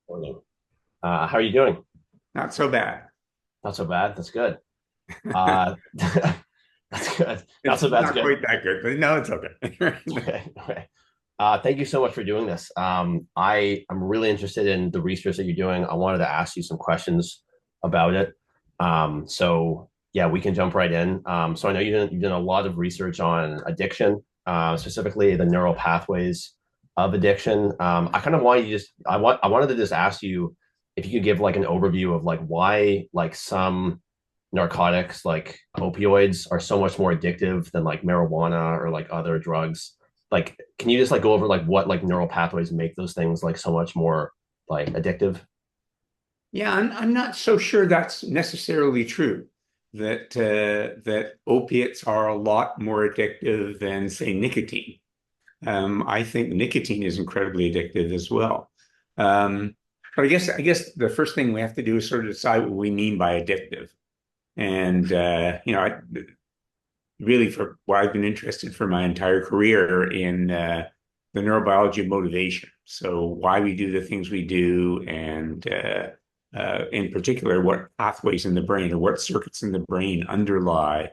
Morning. How are you doing? Not so bad. Not so bad. That's good. That's good. Not It's so bad. That's not good. quite that good, but no, it's okay. Okay. Okay. Thank you so much for doing this. I'm really interested in the research that you're doing. I wanted to ask you some questions about it. So yeah, we can jump right in. So I know you've done a lot of research on addiction, specifically the neural pathways of addiction. I kind of want you just I wanted to just ask you if you could give like an overview of like why like some narcotics like opioids are so much more addictive than like marijuana or like other drugs. Like, can you just like go over like what like neural pathways make those things like so much more like addictive? Yeah, I'm not so sure that's necessarily true. That opiates are a lot more addictive than, say, nicotine. I think nicotine is incredibly addictive as well. Um, but I guess the first thing we have to do is sort of decide what we mean by addictive. And really, for what I've been interested for my entire career in the neurobiology of motivation. So why we do the things we do, and in particular, what pathways in the brain or what circuits in the brain underlie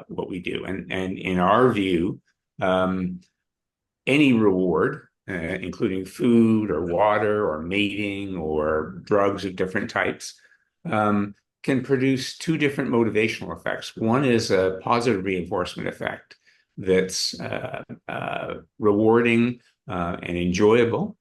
what we do. And in our view, um, any reward, including food or water or mating or drugs of different types, um, can produce two different motivational effects. One is a positive reinforcement effect that's rewarding and enjoyable.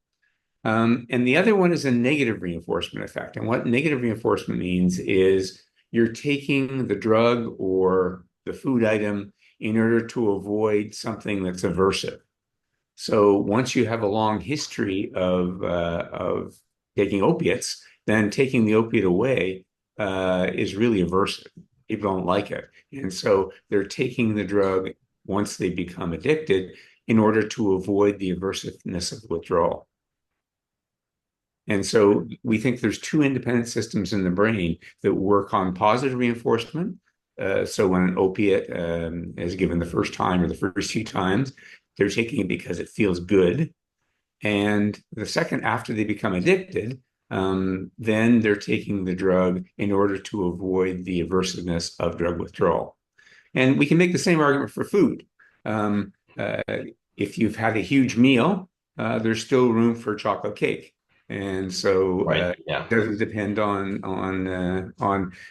And the other one is a negative reinforcement effect. And what negative reinforcement means is you're taking the drug or the food item in order to avoid something that's aversive. So once you have a long history of taking opiates, then taking the opiate away is really aversive. People don't like it, and so they're taking the drug once they become addicted in order to avoid the aversiveness of withdrawal. And so we think there's two independent systems in the brain that work on positive reinforcement. So when an opiate is given the first time or the first few times, they're taking it because it feels good. And the second, after they become addicted, then they're taking the drug in order to avoid the aversiveness of drug withdrawal. And we can make the same argument for food. Um, uh, if you've had a huge meal, there's still room for chocolate cake. And so Right. it Yeah. doesn't depend on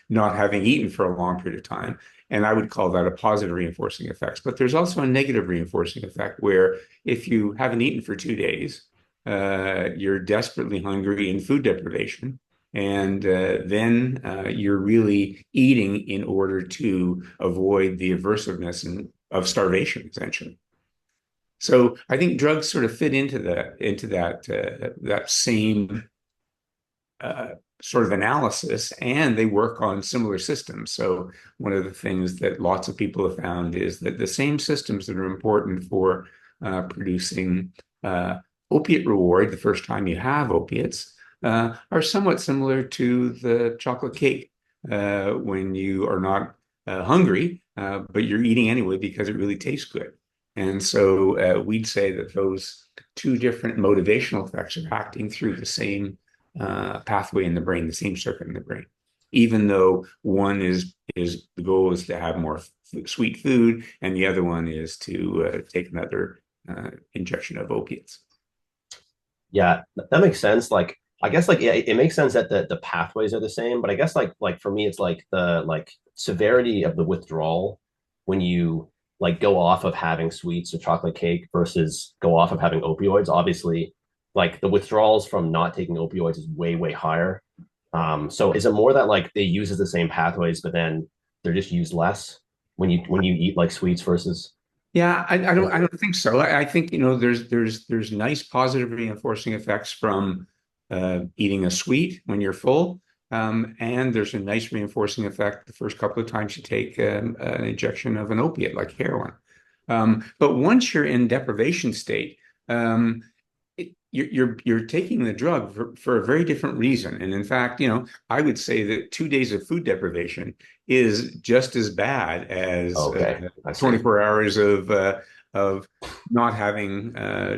not having eaten for a long period of time. And I would call that a positive reinforcing effect. But there's also a negative reinforcing effect where if you haven't eaten for 2 days, you're desperately hungry in food deprivation. And then you're really eating in order to avoid the aversiveness of starvation, essentially. So I think drugs sort of fit into that same sort of analysis, and they work on similar systems. So one of the things that lots of people have found is that the same systems that are important for producing opiate reward the first time you have opiates are somewhat similar to the chocolate cake when you are not hungry, but you're eating anyway because it really tastes good. And so we'd say that those two different motivational effects are acting through the same pathway in the brain, the same circuit in the brain. Even though one is the goal is to have more sweet food, and the other one is to take another injection of opiates. Yeah, that makes sense. Like, I guess like yeah, it makes sense that the pathways are the same, but I guess like for me, it's like the like severity of the withdrawal when you like go off of having sweets or chocolate cake versus go off of having opioids. Obviously, like the withdrawals from not taking opioids is way higher. So is it more that like they use the same pathways, but then they're just used less when you eat like sweets versus Yeah, I don't think so. I think there's nice positive reinforcing effects from eating a sweet when you're full, and there's a nice reinforcing effect the first couple of times you take an injection of an opiate like heroin. But once you're in deprivation state, um, you're taking the drug for a very different reason. And in fact, I would say that 2 days of food deprivation is just as bad as okay, I see. 24 hours of not having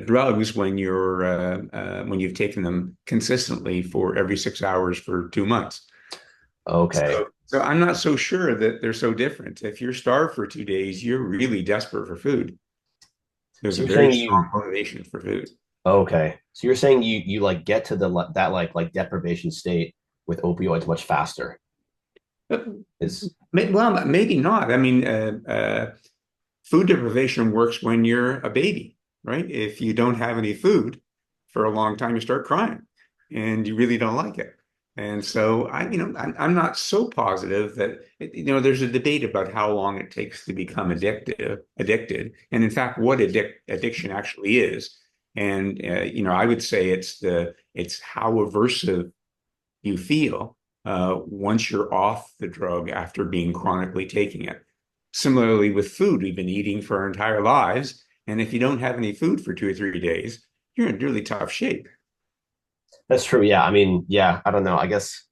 drugs when you've taken them consistently for every 6 hours for 2 months. Okay. So I'm not so sure that they're so different. If you're starved for 2 days, you're really desperate for food. There's So a you're very saying strong you motivation for food. okay. So you're saying you like get to that like deprivation state with opioids much faster But, is well, maybe not. I mean, food deprivation works when you're a baby, right? If you don't have any food for a long time, you start crying and you really don't like it. And so I'm not so positive that, there's a debate about how long it takes to become addicted. And in fact, what addiction actually is. And, I would say it's how aversive you feel once you're off the drug after being chronically taking it. Similarly, with food, we've been eating for our entire lives. And if you don't have any food for 2 or 3 days, you're in really tough shape. that's true. Yeah. I mean, yeah, I don't know. I guess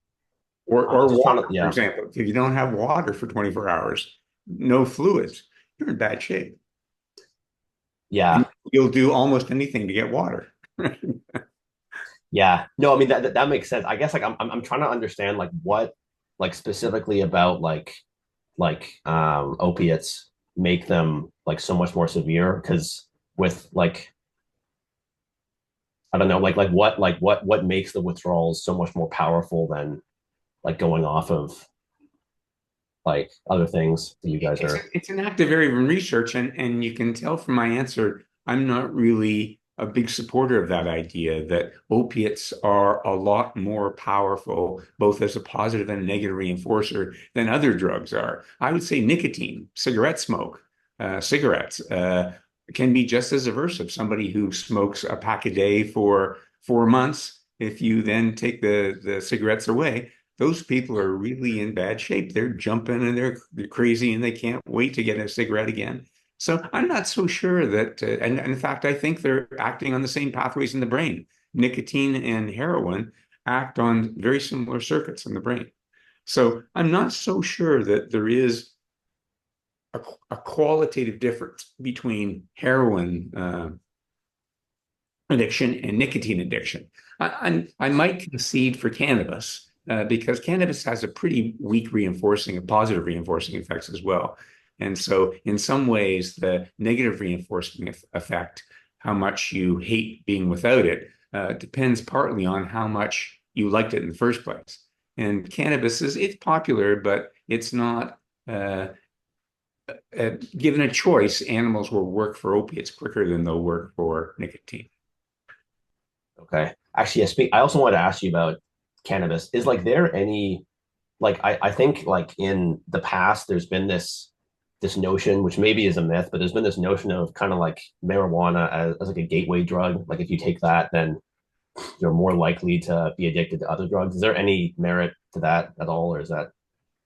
Or just trying water, to for yeah. example. If you don't have water for 24 hours, no fluids, you're in bad shape. And Yeah. you'll do almost anything to get water. Yeah. No, I mean that makes sense. I guess like I'm trying to understand like what like specifically about opiates make them like so much more severe because with like I don't know what makes the withdrawals so much more powerful than like going off of like other things that you guys are It's an active area of research, and you can tell from my answer, I'm not really a big supporter of that idea that opiates are a lot more powerful, both as a positive and negative reinforcer, than other drugs are. I would say nicotine, cigarette smoke, cigarettes can be just as aversive. Somebody who smokes a pack a day for 4 months, if you then take the cigarettes away, those people are really in bad shape. They're jumping and they're crazy and they can't wait to get a cigarette again. So I'm not so sure that, and in fact, I think they're acting on the same pathways in the brain. Nicotine and heroin act on very similar circuits in the brain. So I'm not so sure that there is a qualitative difference between heroin addiction and nicotine addiction. I might concede for cannabis because cannabis has a pretty weak reinforcing and positive reinforcing effects as well. And so, in some ways, the negative reinforcing effect, how much you hate being without it, depends partly on how much you liked it in the first place. And cannabis it's popular, but it's not. Given a choice, animals will work for opiates quicker than they'll work for nicotine. okay. Actually, I also wanted to ask you about cannabis. Is like there any like I think like in the past there's been this notion, which maybe is a myth, but there's been this notion of kind of like marijuana as like a gateway drug. Like if you take that, then you're more likely to be addicted to other drugs. Is there any merit to that at all, or is that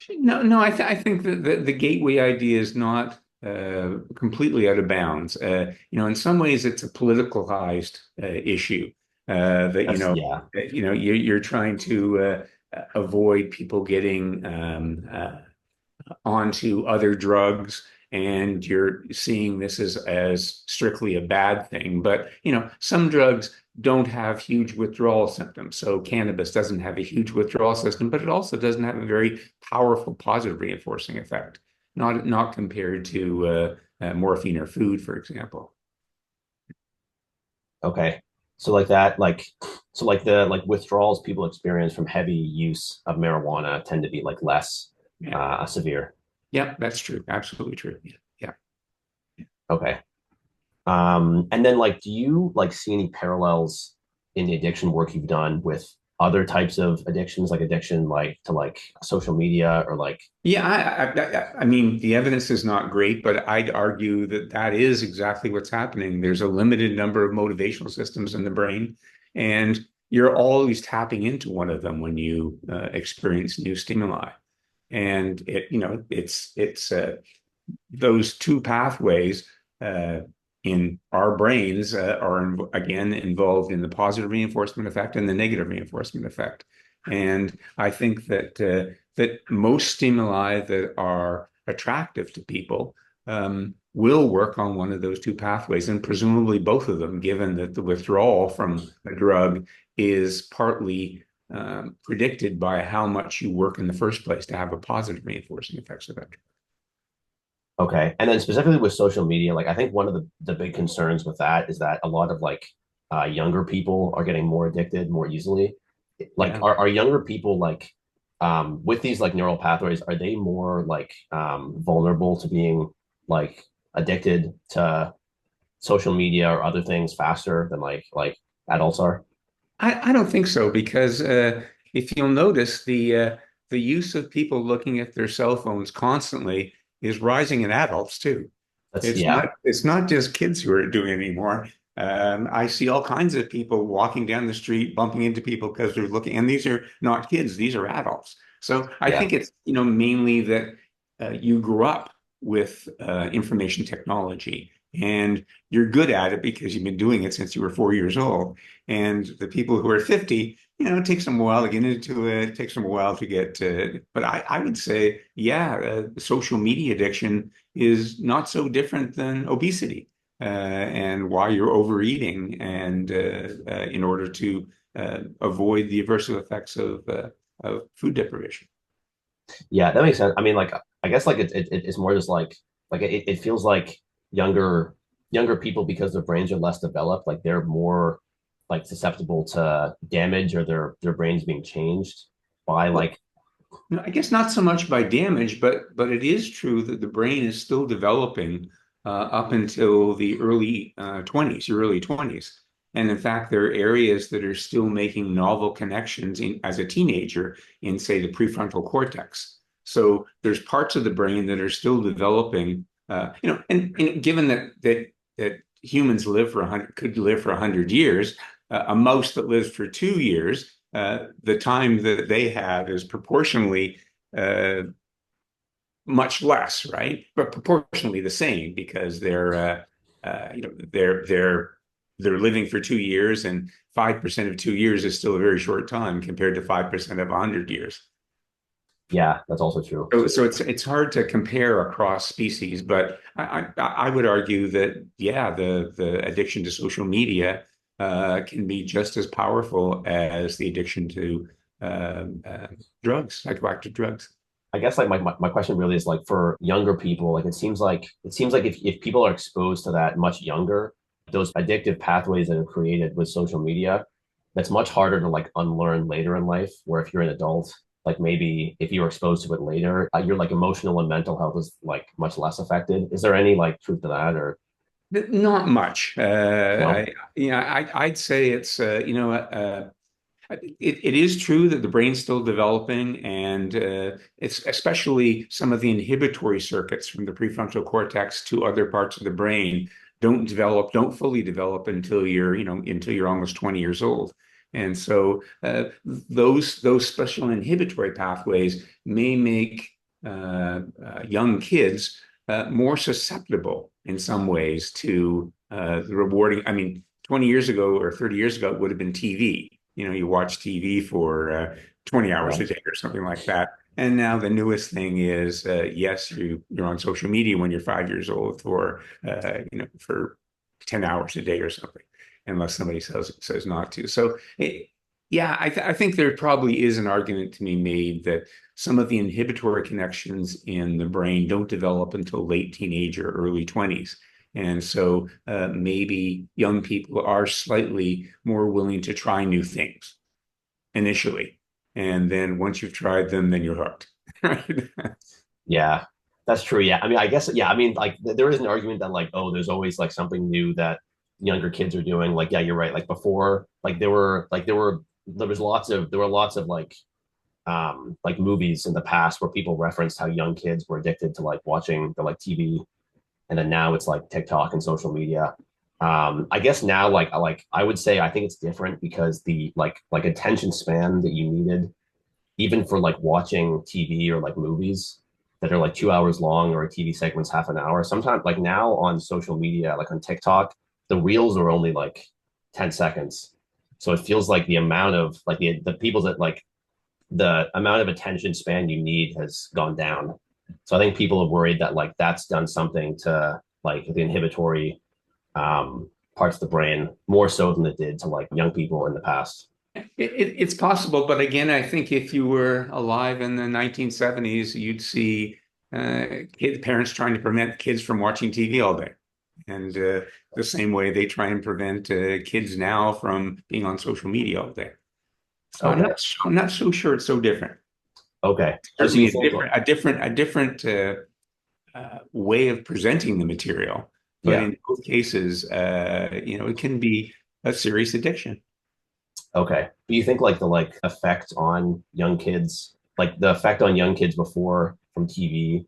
No, no, I think that the gateway idea is not completely out of bounds. In some ways, it's a politicalized issue that that's yeah. you're trying to avoid people getting onto other drugs, and you're seeing this as strictly a bad thing. But some drugs don't have huge withdrawal symptoms. So cannabis doesn't have a huge withdrawal system, but it also doesn't have a very powerful positive reinforcing effect, not compared to morphine or food, for example. Okay. So like that, so like the like withdrawals people experience from heavy use of marijuana tend to be like less Yeah, severe. yeah, that's true. Absolutely true. Yeah, yeah. Okay. And then like, do you like see any parallels in the addiction work you've done with other types of addictions, like addiction like to like social media or like Yeah, I mean, the evidence is not great, but I'd argue that that is exactly what's happening. There's a limited number of motivational systems in the brain, and you're always tapping into one of them when you experience new stimuli. And it's those two pathways uh, in our brains again involved in the positive reinforcement effect and the negative reinforcement effect. And I think that most stimuli that are attractive to people will work on one of those two pathways, and presumably both of them, given that the withdrawal from a drug is partly predicted by how much you work in the first place to have a positive reinforcing effects of that drug. Okay. And then specifically with social media, like I think one of the big concerns with that is that a lot of like younger people are getting more addicted more easily. Like Yeah. are younger people like with these like neural pathways, are they more like vulnerable to being like addicted to social media or other things faster than like adults are? I don't think so because if you'll notice, the use of people looking at their cell phones constantly is rising in adults too. That's yeah. It's not just kids who are doing it anymore. I see all kinds of people walking down the street, bumping into people because they're looking, and these are not kids, these are adults. So I Yeah. think it's, mainly that you grew up with information technology and you're good at it because you've been doing it since you were 4 years old. And the people who are 50, it takes them a while to get into it. It takes them a while to get to, but I would say, yeah, social media addiction is not so different than obesity and why you're overeating and in order to avoid the aversive effects of food deprivation. Yeah, that makes sense. I mean, like, I guess like it's more just like it feels like younger younger people because their brains are less developed, like they're more like susceptible to damage or their brains being changed by Well, like I guess not so much by damage, but it is true that the brain is still developing up until the early 20s, your early 20s. And in fact, there are areas that are still making novel connections as a teenager in, say, the prefrontal cortex. So there's parts of the brain that are still developing, and given that humans live for 100, could live for 100 years, a mouse that lives for 2 years, the time that they have is proportionally uh, much less, right? But proportionally the same because they're living for 2 years, and 5% of 2 years is still a very short time compared to 5% of 100 years. yeah, that's also true. So it's hard to compare across species, but I would argue that yeah, the addiction to social media can be just as powerful as the addiction to uh, uh, drugs, psychoactive drugs. I guess like my question really is like for younger people, like it seems like if people are exposed to that much younger, those addictive pathways that are created with social media, that's much harder to like unlearn later in life. Where if you're an adult, like maybe if you were exposed to it later, your like emotional and mental health is like much less affected. Is there any like truth to that or Not much. no? I'd say it's it is true that the brain's still developing, and it's especially some of the inhibitory circuits from the prefrontal cortex to other parts of the brain don't fully develop until you're almost 20 years old. And so those special inhibitory pathways may make young kids more susceptible in some ways to the rewarding. I mean, 20 years ago or 30 years ago, it would have been TV. You watch TV for 20 hours Yeah. a day or something like that. And now the newest thing is, yes, you're on social media when you're 5 years old for 10 hours a day or something, unless somebody says not to. So, yeah, I think there probably is an argument to be made that some of the inhibitory connections in the brain don't develop until late teenage or early 20s. And so maybe young people are slightly more willing to try new things initially. And then once you've tried them, then you're hooked. Right? Yeah, that's true. Yeah. I mean, I guess, yeah, I mean, like there is an argument that like, oh, there's always like something new that younger kids are doing. Like, yeah, you're right. Like before, like there were lots of like movies in the past where people referenced how young kids were addicted to like watching the like TV. And then now it's like TikTok and social media. I guess now like I would say I think it's different because the like attention span that you needed even for like watching TV or like movies that are like 2 hours long or a TV segment's half an hour. Sometimes like now on social media, like on TikTok, the reels are only like 10 seconds. So it feels like the amount of like the people that like the amount of attention span you need has gone down. So I think people are worried that like that's done something to like the inhibitory parts of the brain more so than it did to like young people in the past. It's possible, but again, I think if you were alive in the 1970s, you'd see parents trying to prevent kids from watching TV all day. And the same way they try and prevent kids now from being on social media all day. So Okay. I'm not so sure it's so different. Okay. So Certainly you think, a different way of presenting the material, but yeah. in both cases, it can be a serious addiction. Okay. Do you think like the like effect on young kids, like the effect on young kids before from TV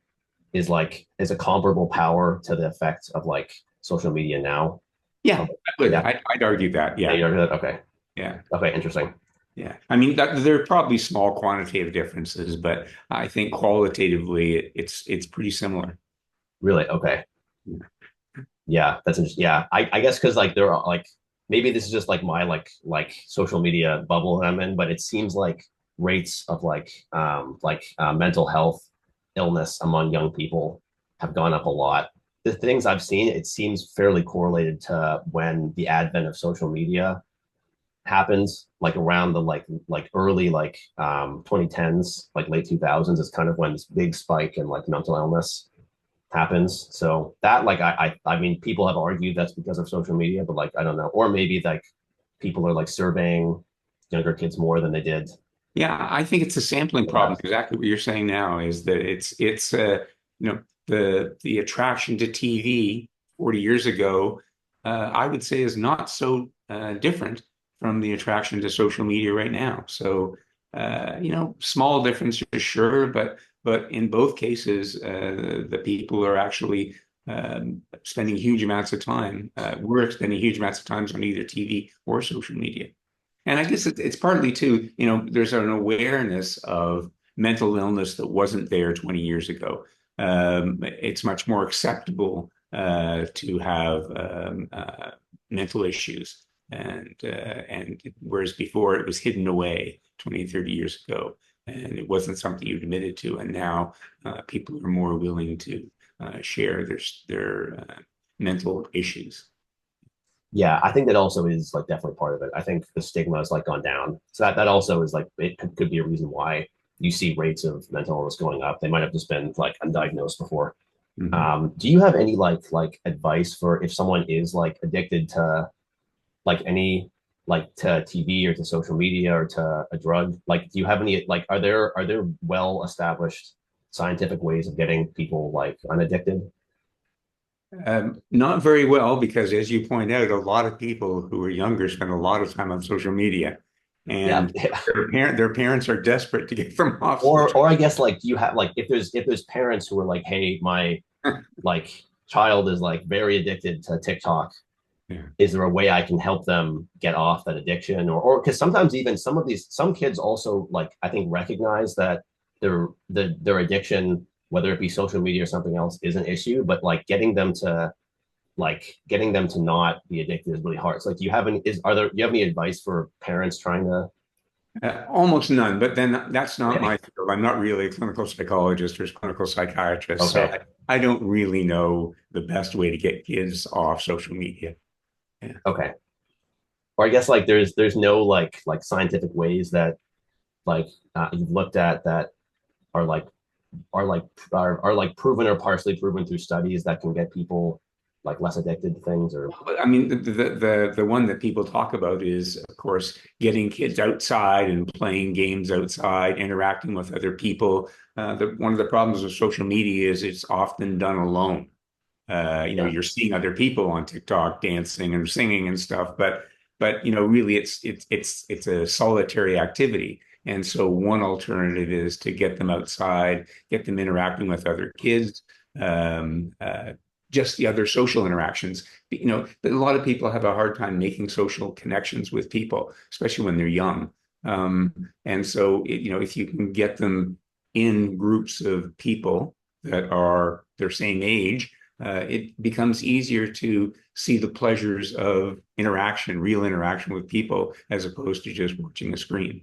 is a comparable power to the effect of like social media now? Yeah, Um, I would. yeah. I'd argue that. Yeah, Yeah, you know that. Okay. yeah, Okay, interesting. yeah. I mean, there are probably small quantitative differences, but I think qualitatively, it's pretty similar. Really? Okay. Yeah, that's interesting. Yeah, I guess because like there are like maybe this is just like my like social media bubble that I'm in, but it seems like rates of mental health illness among young people have gone up a lot. The things I've seen, it seems fairly correlated to when the advent of social media happened, like around the like early 2010s, like late 2000s is kind of when this big spike in like mental illness happens. So that like I mean people have argued that's because of social media, but like I don't know. Or maybe like people are like surveying younger kids more than they did Yeah, I think it's a sampling in the problem. past. Exactly what you're saying now is that it's the attraction to TV 40 years ago, I would say is not so different from the attraction to social media right now. So small differences, sure, but in both cases, the people are actually spending huge amounts of time. We're spending huge amounts of times on either TV or social media. And I guess it's partly too, there's an awareness of mental illness that wasn't there 20 years ago. It's much more acceptable to have mental issues. And whereas before it was hidden away 20, 30 years ago, and it wasn't something you admitted to. And now people are more willing to share their mental issues. Yeah, I think that also is like definitely part of it. I think the stigma has like gone down. So that also is like it could be a reason why you see rates of mental illness going up. They might have just been like undiagnosed before. Mhm. Do you have any like advice for if someone is like addicted to like any like to TV or to social media or to a drug? Like, do you have any like are there well established scientific ways of getting people like unaddicted? Not very well, because as you point out, a lot of people who are younger spend a lot of time on social media, Yeah, and yeah. their parents are desperate to get them off Or social. or I guess like do you have like if there's parents who are like, hey, my like child is like very addicted to TikTok. Yeah. Is there a way I can help them get off that addiction? Or because sometimes even some kids also like I think recognize that their addiction, whether it be social media or something else, is an issue, but like getting them to not be addicted is really hard. So like do you have any is are there do you have any advice for parents trying to Almost none, but then that's not okay my field. I'm not really a clinical psychologist or clinical psychiatrist, so okay I don't really know the best way to get kids off social media. Yeah. okay or I guess like there's no like scientific ways that like you've looked at that are like are like proven or partially proven through studies that can get people like less addicted to things or But I mean, the one that people talk about is, of course, getting kids outside and playing games outside, interacting with other people. One of the problems with social media is it's often done alone. yeah You're seeing other people on TikTok dancing and singing and stuff, but really it's a solitary activity. And so one alternative is to get them outside, get them interacting with other kids, um, uh, just the other social interactions. A lot of people have a hard time making social connections with people, especially when they're young. And so, if you can get them in groups of people that are their same age, it becomes easier to see the pleasures of interaction, real interaction with people, as opposed to just watching a screen.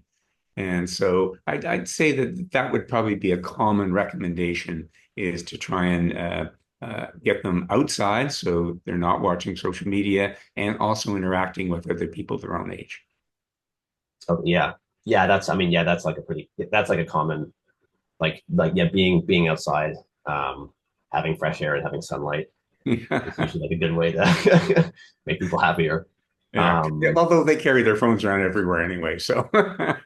And so I'd say that would probably be a common recommendation, is to try and get them outside so they're not watching social media and also interacting with other people their own age. Oh yeah, yeah. That's I mean yeah, that's like a pretty that's like a common yeah being outside, um, having fresh air and having sunlight is usually like a good way to make people happier. Yeah. Yeah, Um, although they carry their phones around everywhere anyway, so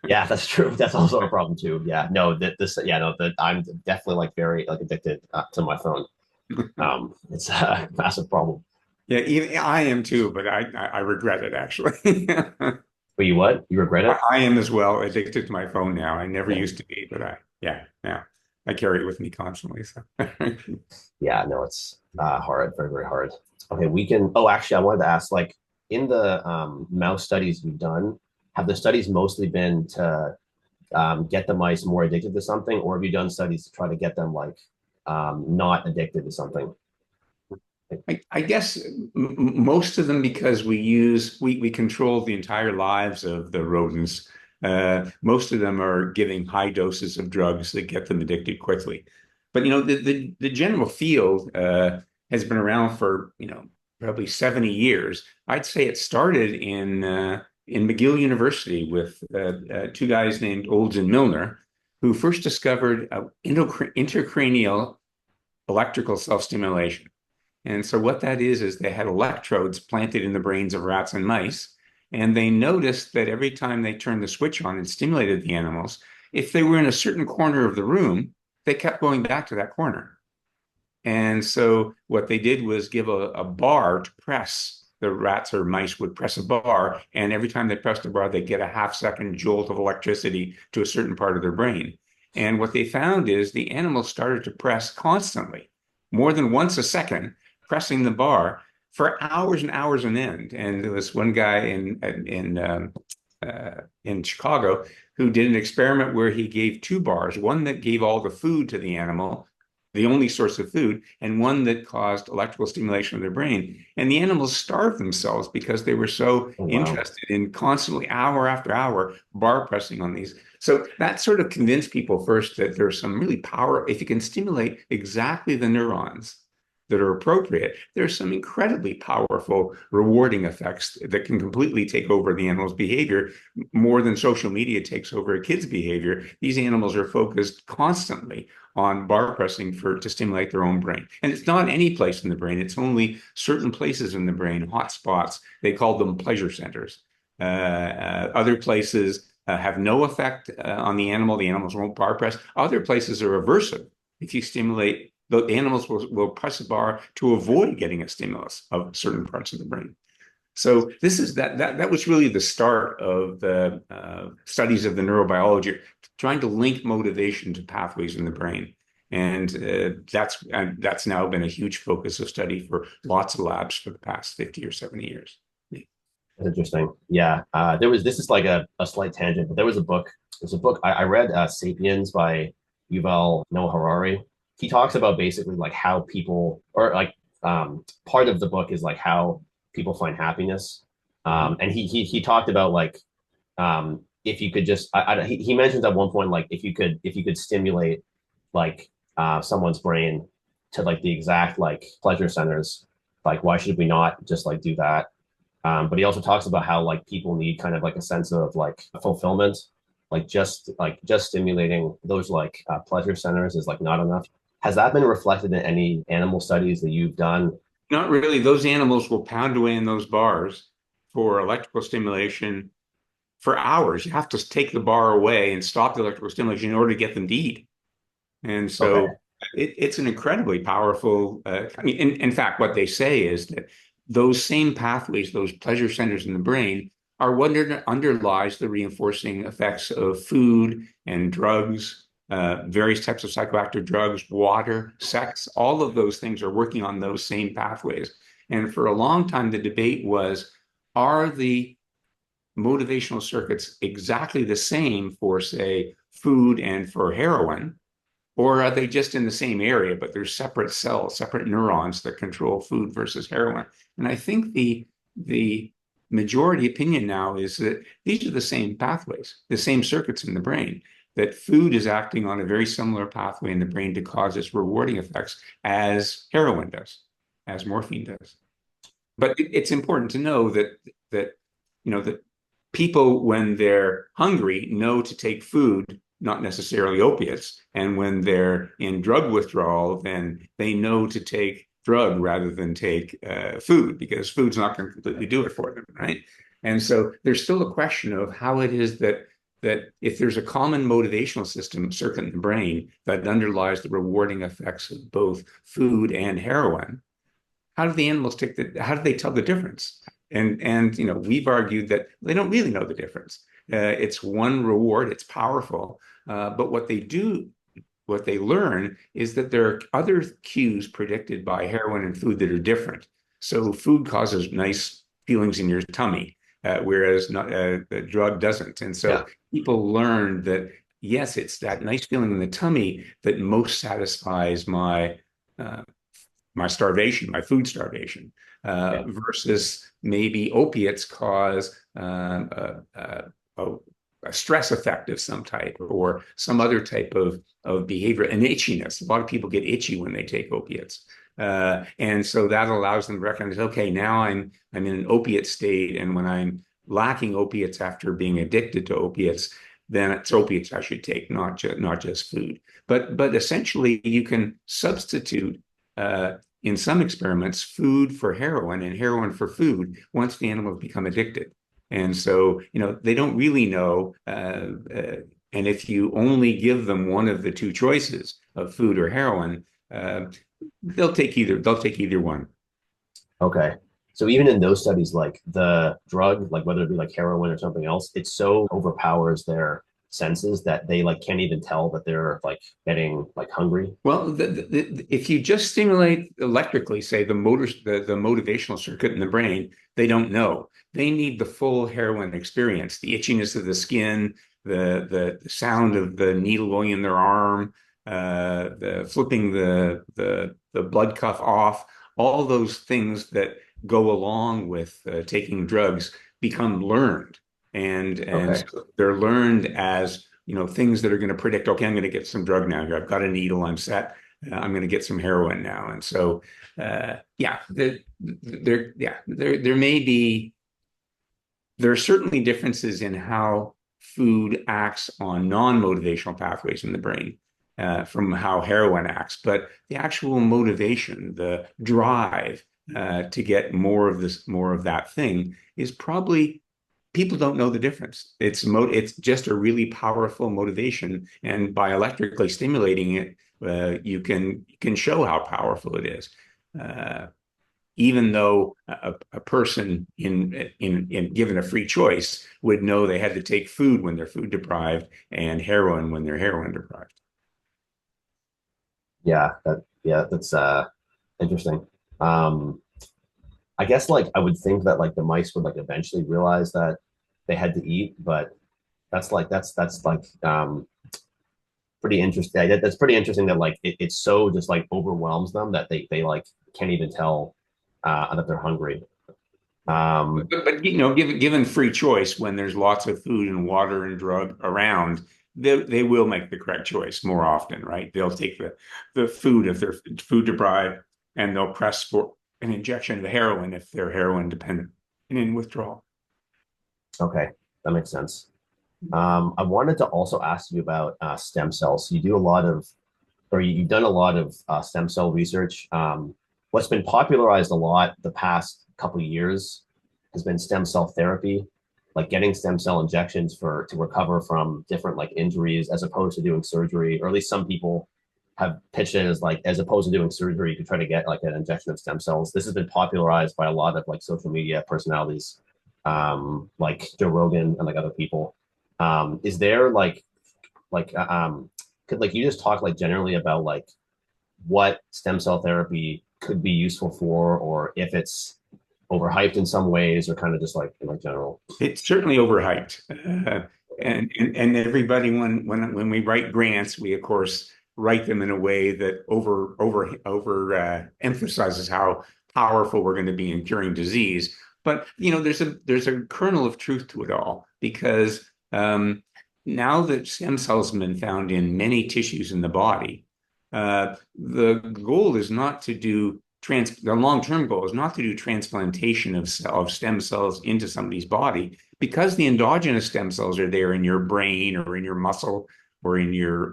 yeah, that's true. That's also a problem too. Yeah, no, that this yeah no that I'm definitely like very like addicted to my phone. It's a massive problem. yeah, even I am too, but I regret it actually. But you what? You regret it? I am as well addicted to my phone now. I never Yeah. used to be, but yeah, I carry it with me constantly. So Yeah, no, it's hard, very, very hard. Okay, we can. Oh, actually, I wanted to ask, like, in the mouse studies you've done, have the studies mostly been to get the mice more addicted to something, or have you done studies to try to get them like not addicted to something? I guess most of them because we control the entire lives of the rodents. Most of them are giving high doses of drugs that get them addicted quickly. But the general field has been around for probably 70 years. I'd say it started in McGill University with two guys named Olds and Milner, who first discovered intracranial electrical self-stimulation. And so what that is they had electrodes planted in the brains of rats and mice, and they noticed that every time they turned the switch on and stimulated the animals, if they were in a certain corner of the room, they kept going back to that corner. And so what they did was give a bar to press. The rats or mice would press a bar, and every time they pressed the bar, they'd get a half-second jolt of electricity to a certain part of their brain. And what they found is the animals started to press constantly, more than once a second, pressing the bar for hours and hours on end. And there was one guy in Chicago who did an experiment where he gave two bars, one that gave all the food to the animal, the only source of food, and one that caused electrical stimulation of their brain. And the animals starved themselves because they were so Oh, wow. interested in constantly, hour after hour, bar pressing on these. So that sort of convinced people first that there's some really power. If you can stimulate exactly the neurons that are appropriate, there's some incredibly powerful rewarding effects that can completely take over the animal's behavior more than social media takes over a kid's behavior. These animals are focused constantly on bar pressing to stimulate their own brain. And it's not any place in the brain, it's only certain places in the brain, hot spots. They call them pleasure centers. Other places have no effect on the animal. The animals won't bar press. Other places are aversive. If you stimulate, the animals will press a bar to avoid getting a stimulus of certain parts of the brain. So this is that was really the start of the studies of the neurobiology, trying to link motivation to pathways in the brain, and that's now been a huge focus of study for lots of labs for the past 50 or 70 years. That's interesting. Yeah, there was this is like a slight tangent, but there was a book. There's a book I read, *Sapiens* by Yuval Noah Harari. He talks about basically like how people, or like part of the book is like how people find happiness. Mhm. And he talked about like if you could just he mentions at one point like if you could stimulate like someone's brain to like the exact like pleasure centers, like why should we not just like do that? But he also talks about how like people need kind of like a sense of like fulfillment, like just stimulating those like pleasure centers is like not enough. Has that been reflected in any animal studies that you've done? Not really. Those animals will pound away in those bars for electrical stimulation for hours. You have to take the bar away and stop the electrical stimulation in order to get them to eat. And Okay. so it's an incredibly powerful. I mean, in fact, what they say is that those same pathways, those pleasure centers in the brain, are what underlies the reinforcing effects of food and drugs, various types of psychoactive drugs, water, sex. All of those things are working on those same pathways. And for a long time, the debate was, are the motivational circuits exactly the same for, say, food and for heroin? Or are they just in the same area, but they're separate cells, separate neurons that control food versus heroin? And I think the majority opinion now is that these are the same pathways, the same circuits in the brain. that food is acting on a very similar pathway in the brain to cause its rewarding effects as heroin does, as morphine does. But it's important to know that that people, when they're hungry, know to take food, not necessarily opiates. And when they're in drug withdrawal, then they know to take drug rather than take food, because food's not going to completely do it for them, right? And so there's still a question of how it is that if there's a common motivational system circuit in the brain that underlies the rewarding effects of both food and heroin, how do the animals take how do they tell the difference? And we've argued that they don't really know the difference. It's one reward, it's powerful, but what they learn is that there are other cues predicted by heroin and food that are different. So food causes nice feelings in your tummy, whereas the drug doesn't. And Yeah. so people learn that yes, it's that nice feeling in the tummy that most satisfies uh, my starvation, my food starvation, Yeah. versus maybe opiates cause a stress effect of some type or some other type of behavior, an itchiness. A lot of people get itchy when they take opiates. And so that allows them to recognize, okay, now I'm in an opiate state, and when I'm lacking opiates after being addicted to opiates, then it's opiates I should take, not just food. But essentially, you can substitute uh, in some experiments food for heroin and heroin for food once the animals become addicted. And so, they don't really know. And if you only give them one of the two choices of food or heroin, uh, they'll take either one. Okay. So even in those studies, like the drug, like whether it be like heroin or something else, it so overpowers their senses that they like can't even tell that they're like getting like hungry. Well, if you just stimulate electrically, say the motivational circuit in the brain, they don't know. They need the full heroin experience, the itchiness of the skin, the sound of the needle going in their arm, the flipping the blood cuff off, all those things that go along with taking drugs become learned, and Okay. so they're learned as things that are going to predict, okay, I'm going to get some drug now. I've got a needle, I'm set. I'm going to get some heroin now. And so, yeah, there may be, there are certainly differences in how food acts on non-motivational pathways in the brain from how heroin acts, but the actual motivation, the drive to get more of that thing is probably people don't know the difference. It's just a really powerful motivation, and by electrically stimulating it, you can show how powerful it is. Uh, Even though a person in given a free choice would know they had to take food when they're food deprived and heroin when they're heroin deprived. That's interesting. Um I guess like I would think that like the mice would like eventually realize that they had to eat, but that's like pretty interesting. That's pretty interesting that like it's so just like overwhelms them that they like can't even tell that they're hungry. But given free choice, when there's lots of food and water and drug around, they will make the correct choice more often, right? They'll take the food if they're food deprived, and they'll press for an injection of the heroin if they're heroin dependent and in withdrawal. Okay, that makes sense. I wanted to also ask you about stem cells. You do a lot of, or you've done a lot of stem cell research. What's been popularized a lot the past couple of years has been stem cell therapy, like getting stem cell injections for to recover from different like injuries as opposed to doing surgery, or at least some people have pitched it as like as opposed to doing surgery, you could try to get like an injection of stem cells. This has been popularized by a lot of like social media personalities, like Joe Rogan and like other people. Is there like could like you just talk like generally about like what stem cell therapy could be useful for, or if it's overhyped in some ways, or kind of just like in like general? It's certainly overhyped. And everybody, when we write grants, we of course write them in a way that over emphasizes how powerful we're going to be in curing disease. But there's a kernel of truth to it all, because now that stem cells have been found in many tissues in the body, the goal is not to do the long-term goal is not to do transplantation of stem cells into somebody's body because the endogenous stem cells are there in your brain or in your muscle or in your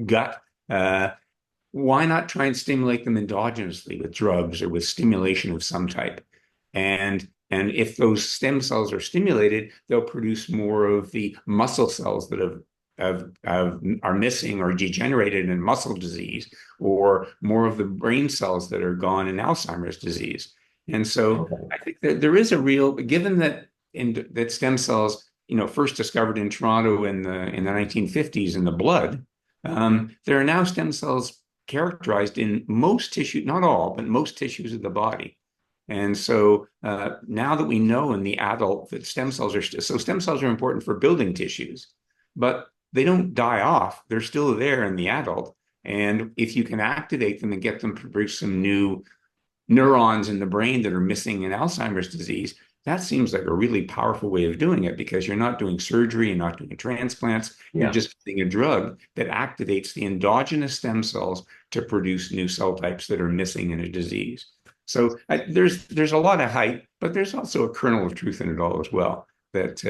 gut. Why not try and stimulate them endogenously with drugs or with stimulation of some type? And if those stem cells are stimulated, they'll produce more of the muscle cells that are missing or degenerated in muscle disease, or more of the brain cells that are gone in Alzheimer's disease. And so Okay. I think that there is a real, given that that stem cells, first discovered in Toronto in the 1950s in the blood, there are now stem cells characterized in most tissue, not all, but most tissues of the body. And so now that we know in the adult that stem cells are important for building tissues, but they don't die off. They're still there in the adult. And if you can activate them and get them to produce some new neurons in the brain that are missing in Alzheimer's disease, that seems like a really powerful way of doing it because you're not doing surgery, you're not doing transplants, you're Yeah. just getting a drug that activates the endogenous stem cells to produce new cell types that are missing in a disease. So there's a lot of hype, but there's also a kernel of truth in it all as well. That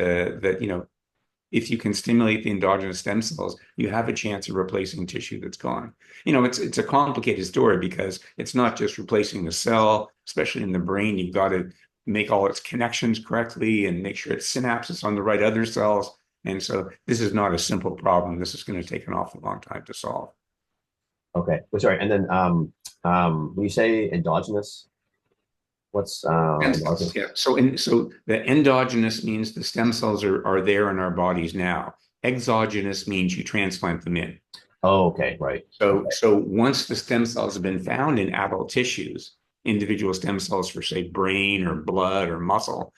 if you can stimulate the endogenous stem cells, you have a chance of replacing tissue that's gone. It's a complicated story because it's not just replacing the cell, especially in the brain. You've got to make all its connections correctly and make sure its synapses on the right other cells. And so this is not a simple problem. This is going to take an awful long time to solve. Okay. Well, sorry. And then when you say endogenous, what's Stem cells, endogenous? yeah. So the endogenous means the stem cells are there in our bodies now. Exogenous means you transplant them in. Oh, okay. Right. So, Okay. so once the stem cells have been found in adult tissues, individual stem cells for, say, brain or blood or muscle,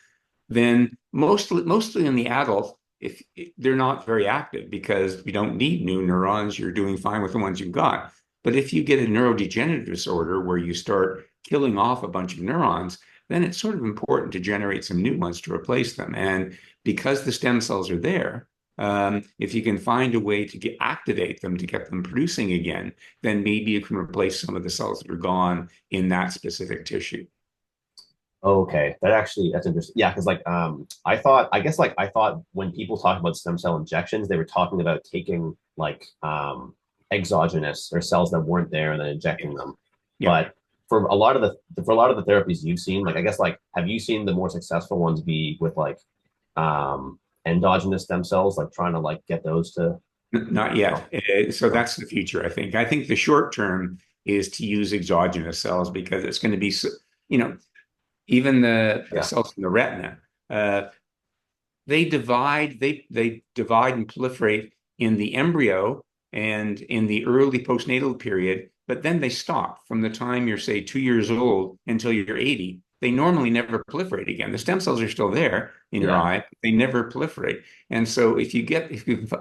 then mostly in the adult, if they're not very active because you don't need new neurons, you're doing fine with the ones you've got. But if you get a neurodegenerative disorder where you start killing off a bunch of neurons, then it's sort of important to generate some new ones to replace them. And because the stem cells are there, if you can find a way to activate them to get them producing again, then maybe you can replace some of the cells that are gone in that specific tissue. Okay. That's interesting. Yeah, because I thought when people talk about stem cell injections, they were talking about taking like exogenous or cells that weren't there and then injecting them. Yeah. But for a lot of the therapies you've seen, like I guess like have you seen the more successful ones be with like endogenous stem cells, like trying to like get those to Not yet. So no. that's the future, I think. I think the short term is to use exogenous cells because it's going to be, you know, even the Yeah. cells in the retina, uh, they divide and proliferate in the embryo and in the early postnatal period, but then they stop from the time you're, say, 2 years old until you're 80. They normally never proliferate again. The stem cells are still there in your Yeah. eye, but they never proliferate. And so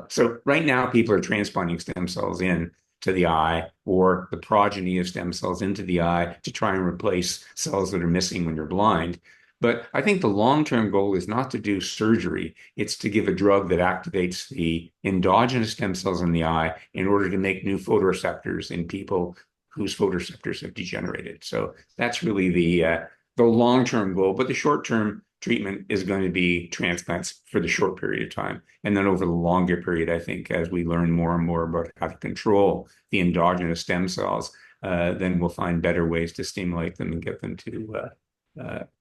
so right now people are transplanting stem cells in to the eye or the progeny of stem cells into the eye to try and replace cells that are missing when you're blind. But I think the long-term goal is not to do surgery. It's to give a drug that activates the endogenous stem cells in the eye in order to make new photoreceptors in people whose photoreceptors have degenerated. So that's really the long-term goal. But the short-term treatment is going to be transplants for the short period of time. And then over the longer period, I think as we learn more and more about how to control the endogenous stem cells, then we'll find better ways to stimulate them and get them to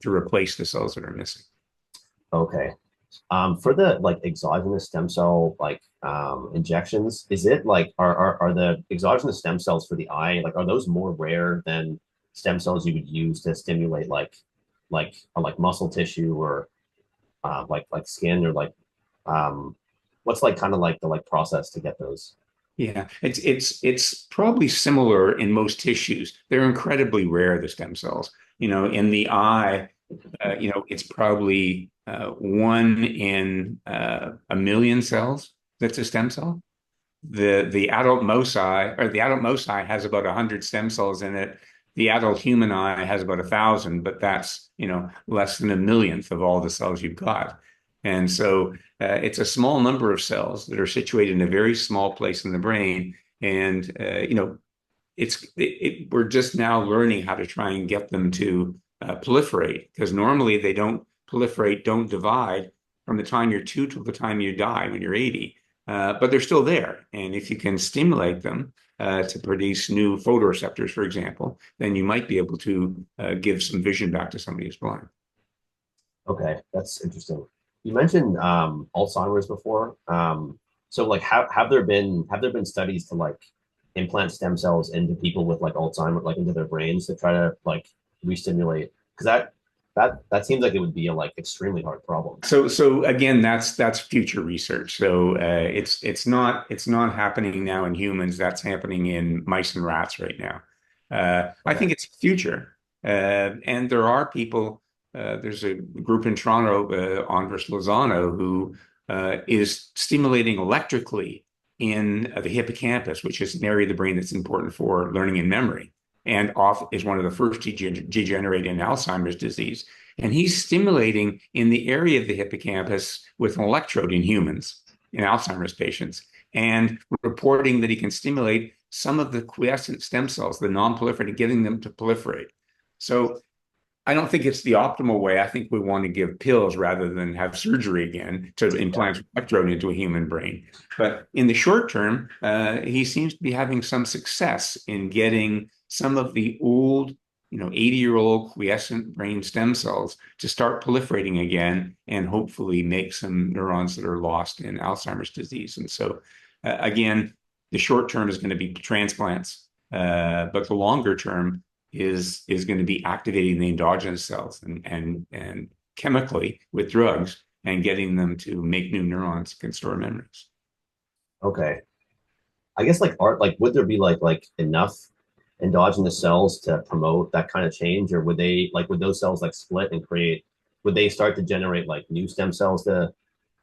replace the cells that are missing. Okay. For the like exogenous stem cell like injections, is it like are the exogenous stem cells for the eye like are those more rare than stem cells you would use to stimulate like muscle tissue or like skin or like what's like kind of like the like process to get those? Yeah, it's probably similar in most tissues. They're incredibly rare, the stem cells. In the eye, it's probably one in a million cells that's a stem cell. The adult mouse eye has about 100 stem cells in it. The adult human eye has about 1,000, but that's less than a millionth of all the cells you've got. And so it's a small number of cells that are situated in a very small place in the brain. And, we're just now learning how to try and get them to proliferate, because normally they don't proliferate, don't divide from the time you're two till the time you die when you're 80. But they're still there. And if you can stimulate them to produce new photoreceptors, for example, then you might be able to give some vision back to somebody who's blind. Okay, that's interesting. You mentioned Alzheimer's before. So like have there been studies to like implant stem cells into people with like Alzheimer's, like into their brains to try to like re-stimulate? Because that seems like it would be a like extremely hard problem. So again, that's future research. So it's not happening now in humans. That's happening in mice and rats right now. I Okay. think it's future, and there are people. There's a group in Toronto, Andres Lozano, who is stimulating electrically in the hippocampus, which is an area of the brain that's important for learning and memory, and off is one of the first to degenerate in Alzheimer's disease. And he's stimulating in the area of the hippocampus with an electrode in humans, in Alzheimer's patients, and reporting that he can stimulate some of the quiescent stem cells, the non-proliferative, getting them to proliferate. So I don't think it's the optimal way. I think we want to give pills rather than have surgery again to Yeah. implant electrode into a human brain. But in the short term, he seems to be having some success in getting some of the old, 80-year-old quiescent brain stem cells to start proliferating again and hopefully make some neurons that are lost in Alzheimer's disease. And so, again, the short term is going to be transplants, but the longer term is going to be activating the endogenous cells and chemically with drugs and getting them to make new neurons that can store memories. Okay. I guess like art, like would there be like enough endogenous cells to promote that kind of change, or would those cells like split and create? Would they start to generate like new stem cells to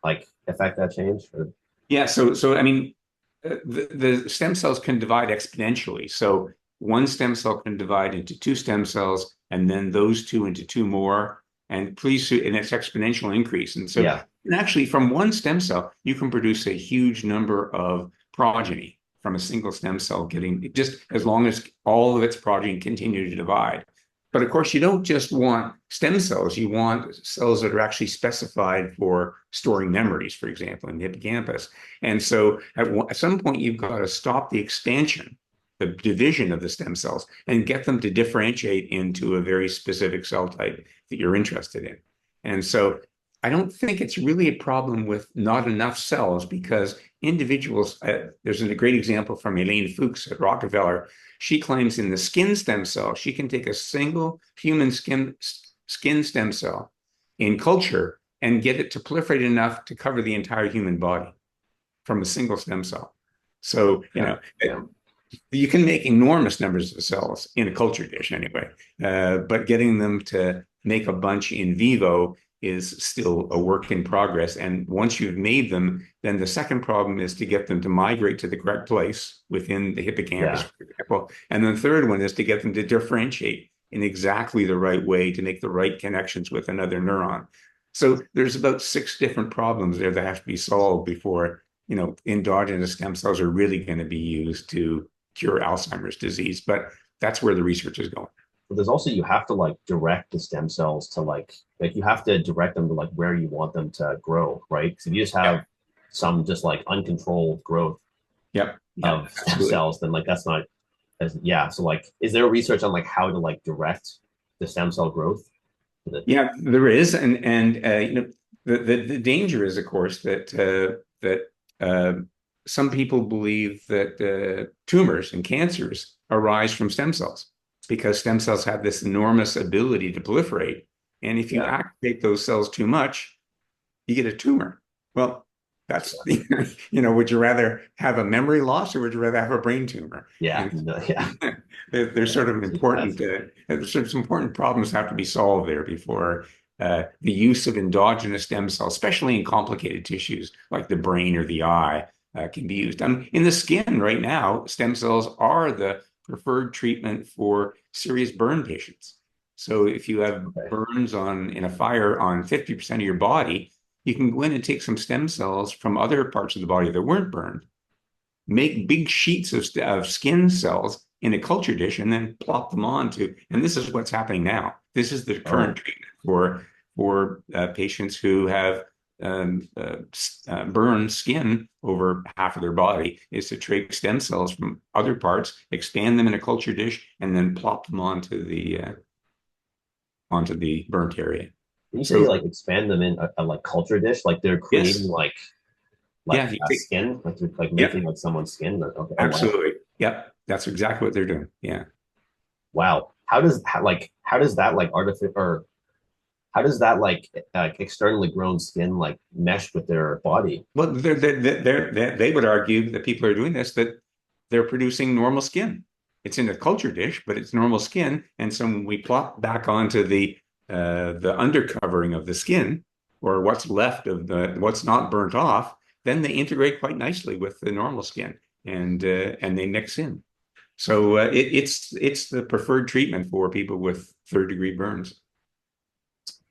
like affect that change? Or, Yeah, so I mean, the stem cells can divide exponentially. So one stem cell can divide into two stem cells, and then those two into two more, and please, and it's exponential increase. And so, yeah. and actually, from one stem cell, you can produce a huge number of progeny from a single stem cell, getting just as long as all of its progeny continue to divide. But of course, you don't just want stem cells, you want cells that are actually specified for storing memories, for example, in the hippocampus. And so at some point, you've got to stop the expansion, the division of the stem cells, and get them to differentiate into a very specific cell type that you're interested in. And so I don't think it's really a problem with not enough cells, because individuals, there's a great example from Elaine Fuchs at Rockefeller. She claims in the skin stem cell, she can take a single human skin stem cell in culture and get it to proliferate enough to cover the entire human body from a single stem cell. So, Yeah. Yeah. you can make enormous numbers of cells in a culture dish anyway, but getting them to make a bunch in vivo is still a work in progress. And once you've made them, then the second problem is to get them to migrate to the correct place within the hippocampus, Yeah. for example. And the third one is to get them to differentiate in exactly the right way to make the right connections with another neuron. So there's about six different problems there that have to be solved before, endogenous stem cells are really going to be used to cure Alzheimer's disease. But that's where the research is going. But there's also you have to like direct the stem cells to like you have to direct them to like where you want them to grow, right? Because if you just Yep. have some just like uncontrolled growth Yep. Yep. of stem Absolutely. cells, then like that's not as yeah. So like, is there research on like how to like direct the stem cell growth? Yeah, there is, and the danger is, of course, that some people believe that tumors and cancers arise from stem cells because stem cells have this enormous ability to proliferate, and if you Yeah, activate those cells too much, you get a tumor. Well, that's yeah, would you rather have a memory loss or would you rather have a brain tumor? yeah, And no, yeah, there's yeah. sort of It has. important there's sort of some important problems have to be solved there before the use of endogenous stem cells, especially in complicated tissues like the brain or the eye, can be used. In the skin right now, stem cells are the preferred treatment for serious burn patients. So if you have Okay. burns in a fire on 50% of your body, you can go in and take some stem cells from other parts of the body that weren't burned, make big sheets of skin cells in a culture dish, and then plop them onto. And this is what's happening now. This is the current Oh, treatment for patients who have burned skin over half of their body, is to take stem cells from other parts, expand them in a culture dish, and then plop them onto the burnt area. when you say So like expand them in a like culture dish, like they're creating yes, like yeah, you a take, skin, like they're like making yep, like someone's skin. Okay. Oh wow. absolutely, yep, that's exactly what they're doing. Yeah. Wow. How does that like artificial or how does that like externally grown skin like mesh with their body? Well, they would argue that people are doing this, that they're producing normal skin. It's in a culture dish, but it's normal skin. And so when we plop back onto the undercovering of the skin, or what's left of what's not burnt off, then they integrate quite nicely with the normal skin, and they mix in. So it's the preferred treatment for people with third-degree burns.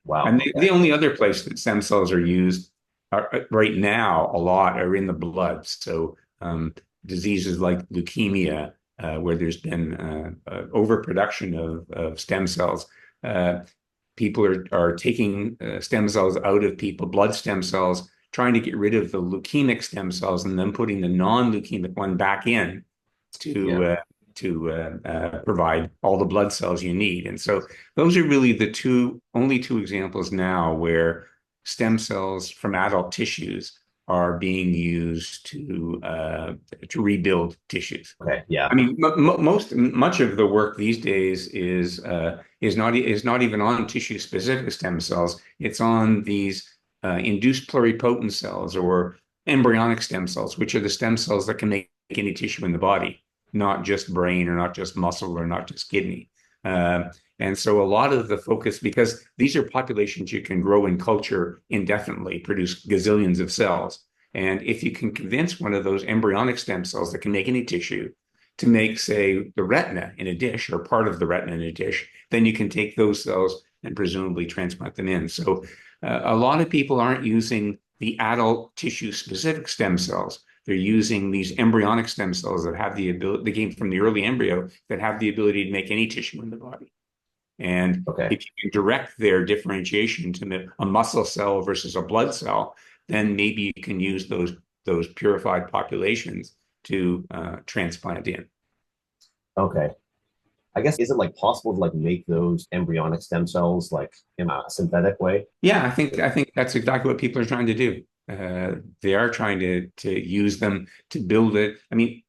Wow. And the Okay. only other place that stem cells are used right now a lot are in the blood. So diseases like leukemia, where there's been overproduction of stem cells, uh, people are taking stem cells out of people, blood stem cells, trying to get rid of the leukemic stem cells and then putting the non-leukemic one back in to Yeah. uh, to provide all the blood cells you need. And so those are really the only two examples now where stem cells from adult tissues are being used to rebuild tissues. Okay. Yeah. I mean, much of the work these days is not even on tissue-specific stem cells. It's on these induced pluripotent cells or embryonic stem cells, which are the stem cells that can make any tissue in the body, not just brain or not just muscle or not just kidney. Uh, and so a lot of the focus, because these are populations you can grow in culture indefinitely, produce gazillions of cells. And if you can convince one of those embryonic stem cells that can make any tissue to make, say, the retina in a dish or part of the retina in a dish, then you can take those cells and presumably transplant them in. So a lot of people aren't using the adult tissue specific stem cells. They're using these embryonic stem cells that have the ability, they came from the early embryo, that have the ability to make any tissue in the body. And Okay. if you can direct their differentiation to a muscle cell versus a blood cell, then maybe you can use those purified populations to transplant in. Okay. I guess is it like possible to like make those embryonic stem cells like in a synthetic way? Yeah, I think that's exactly what people are trying to do. They are trying to use them to build it. I mean,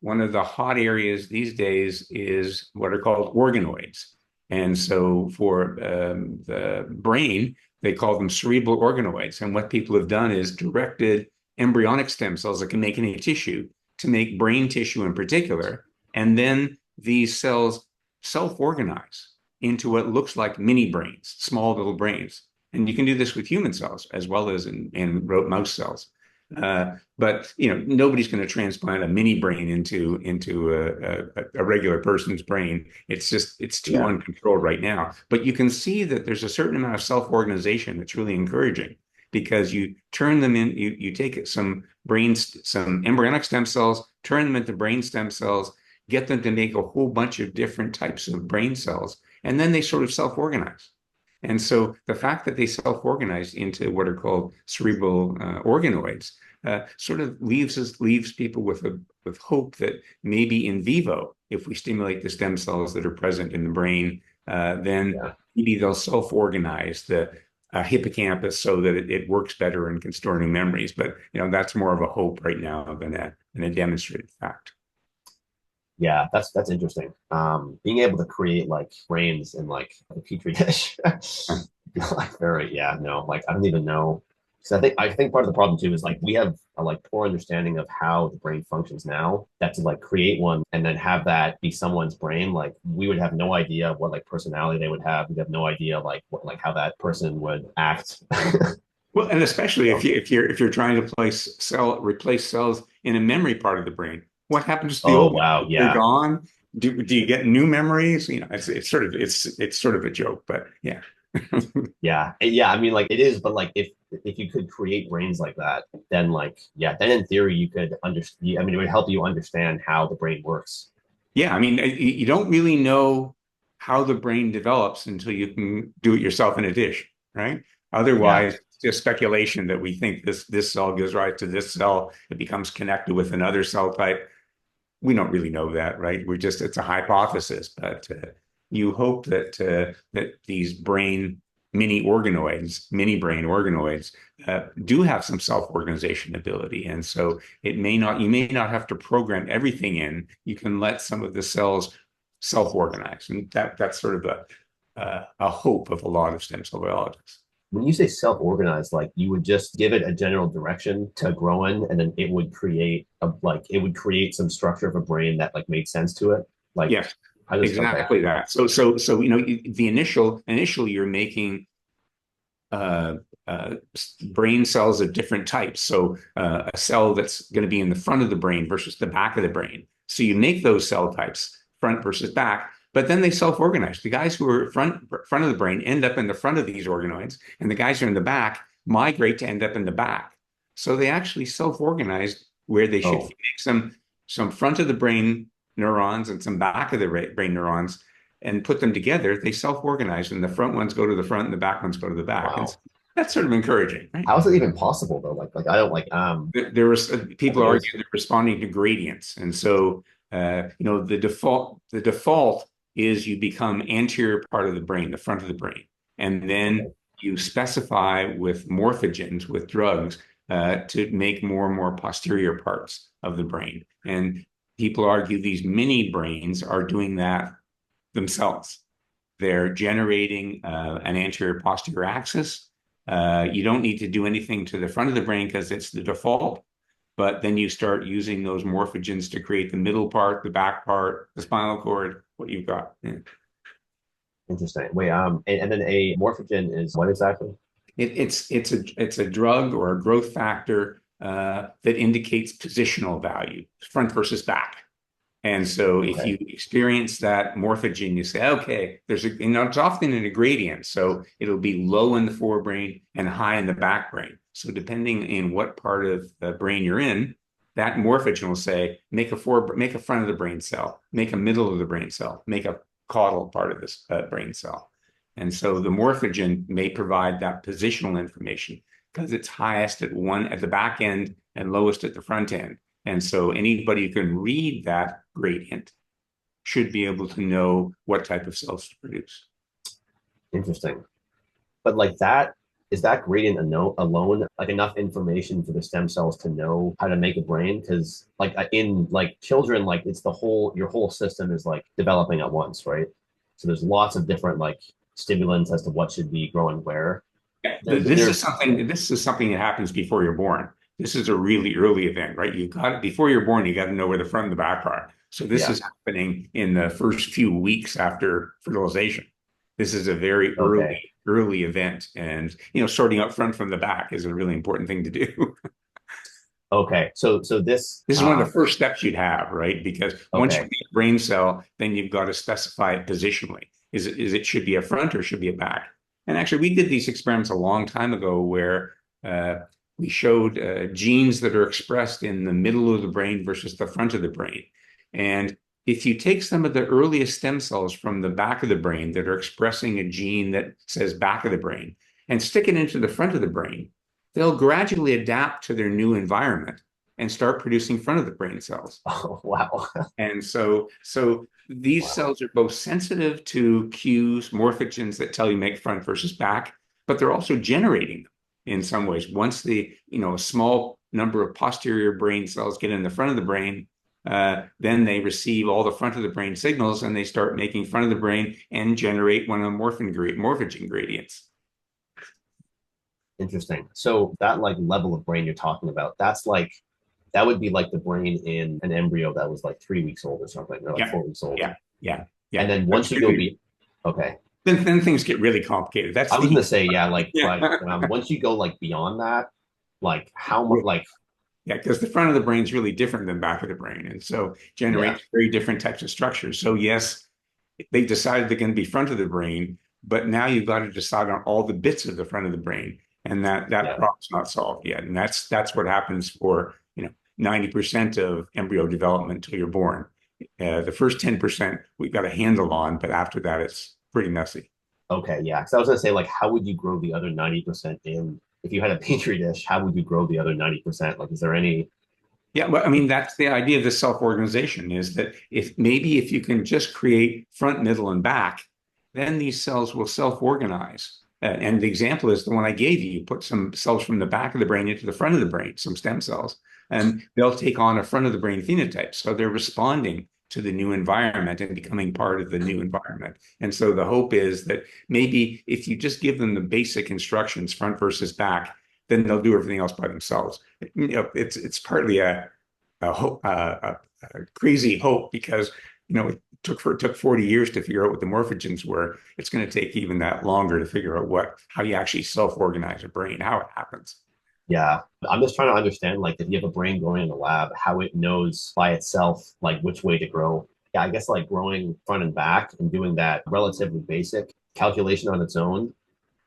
one of the hot areas these days is what are called organoids. And so for the brain, they call them cerebral organoids. And what people have done is directed embryonic stem cells that can make any tissue to make brain tissue in particular. And then these cells self-organize into what looks like mini brains, small little brains. And you can do this with human cells as well as in mouse cells. But nobody's going to transplant a mini brain into a regular person's brain. It's too Yeah. uncontrolled right now. But you can see that there's a certain amount of self-organization that's really encouraging because you turn them in, you take some embryonic stem cells, turn them into brain stem cells, get them to make a whole bunch of different types of brain cells, and then they sort of self-organize. And so the fact that they self-organize into what are called cerebral organoids sort of leaves people with hope that maybe in vivo, if we stimulate the stem cells that are present in the brain, then Yeah. maybe they'll self-organize the hippocampus so that it works better and can store new memories. But that's more of a hope right now than a demonstrated fact. Yeah, that's interesting. Being able to create like brains in like a petri dish, like very yeah no like I don't even know because I think part of the problem too is like we have a like poor understanding of how the brain functions now. That to like create one and then have that be someone's brain, like we would have no idea what like personality they would have. We'd have no idea like what like how that person would act. Well, and especially So, if you're trying to replace cells in a memory part of the brain, what happens to the oh old wow, memories? They're yeah. gone. Do you get new memories? It's sort of a joke, but yeah. Yeah. I mean, like it is, but like if you could create brains like that, then like yeah, then in theory you could understand. I mean, it would help you understand how the brain works. Yeah, I mean, you don't really know how the brain develops until you can do it yourself in a dish, right? Yeah. Otherwise, it's just speculation that we think this cell gives rise to this cell. It becomes connected with another cell type. We don't really know that, right? It's a hypothesis, but you hope that these mini brain organoids, do have some self-organization ability, and so you may not have to program everything in. You can let some of the cells self-organize, and that's sort of a hope of a lot of stem cell biologists. When you say self-organized, like you would just give it a general direction to grow in, and then it would create it would create some structure of a brain that like made sense to it. Like Yes, I just okay. exactly that. So the initially you're making uh, uh, brain cells of different types. So a cell that's going to be in the front of the brain versus the back of the brain. So you make those cell types, front versus back, but then they self-organize. The guys who are front of the brain end up in the front of these organoids, and the guys who are in the back migrate to end up in the back. So they actually self-organize where they should. If Oh you make some front of the brain neurons and some back of the brain neurons and put them together, they self-organize, and the front ones go to the front and the back ones go to the back. And wow. so that's sort of encouraging, right? How is it even possible though? I don't like There was that's people argue amazing. they're responding to gradients, and so the default is you become anterior part of the brain, the front of the brain, and then Okay. you specify with morphogens, with drugs, to make more and more posterior parts of the brain. And people argue these mini brains are doing that themselves. They're generating an anterior posterior axis. You don't need to do anything to the front of the brain because it's the default. But then you start using those morphogens to create the middle part, the back part, the spinal cord, what you've got. Yeah. Interesting. Wait, and then a morphogen is what exactly? It's a drug or a growth factor that indicates positional value, front versus back. And so if Okay. you experience that morphogen, you say, okay, it's often in a gradient. So it'll be low in the forebrain and high in the back brain. So depending in what part of the brain you're in, that morphogen will say, make a front of the brain cell, make a middle of the brain cell, make a caudal part of this brain cell. And so the morphogen may provide that positional information because it's highest at the back end and lowest at the front end. And so anybody who can read that gradient should be able to know what type of cells to produce. Interesting. But like that, is that gradient alone like enough information for the stem cells to know how to make a brain? Because like in like children, like it's the whole your whole system is like developing at once, right? So there's lots of different like stimulants as to what should be growing where. Yeah, this is There's yeah, something that happens before you're born. This is a really early event, right? You got before you're born, you got to know where the front and the back are. So this yeah. is happening in the first few weeks after fertilization. This is a very Okay. early event, and sorting out front from the back is a really important thing to do. Okay. So this This is one of the first steps you'd have, right? Because once you okay. make a brain cell, then you've got to specify it positionally. It should be a front or should be a back? And actually, we did these experiments a long time ago where uh, we showed genes that are expressed in the middle of the brain versus the front of the brain. And if you take some of the earliest stem cells from the back of the brain that are expressing a gene that says back of the brain and stick it into the front of the brain, they'll gradually adapt to their new environment and start producing front of the brain cells. Oh wow. And so these Wow. cells are both sensitive to cues, morphogens that tell you make front versus back, but they're also generating them in some ways. Once a small number of posterior brain cells get in the front of the brain, then they receive all the front of the brain signals and they start making front of the brain and generate one of the morphogen gradients. Interesting. So that like level of brain you're talking about, that's like that would be like the brain in an embryo that was like 3 weeks old or something, or like Yeah, 4 weeks old. yeah, yeah, And yeah. then once That's you go really be okay. then things get really complicated. I That's was gonna the say, yeah, like yeah. once you go like beyond that, like how much Yeah, like because the front of the brain is really different than back of the brain, and so yeah, generates very different types of structures. So yes, they decided they're going to be front of the brain, but now you've got to decide on all the bits of the front of the brain, and that Yeah. problem's not solved yet. And that's what happens for 90% of embryo development until you're born. The first 10% we've got a handle on, but after that, it's pretty messy. Okay. Yeah. Because I was gonna say, like, how would you grow the other 90% in if you had a petri dish? How would you grow the other 90%? Like, is there any? Yeah, well, I mean, that's the idea of the self-organization is that if you can just create front, middle, and back, then these cells will self-organize. And the example is the one I gave you. You put some cells from the back of the brain into the front of the brain, some stem cells, and they'll take on a front of the brain phenotype. So they're responding to the new environment and becoming part of the new environment. And so the hope is that maybe if you just give them the basic instructions, front versus back, then they'll do everything else by themselves. It's partly a crazy hope because it took 40 years to figure out what the morphogens were. It's going to take even that longer to figure out how you actually self-organize a brain, how it happens. Yeah. I'm just trying to understand, like, if you have a brain growing in the lab, how it knows by itself, like, which way to grow. Yeah, I guess like growing front and back and doing that relatively basic calculation on its own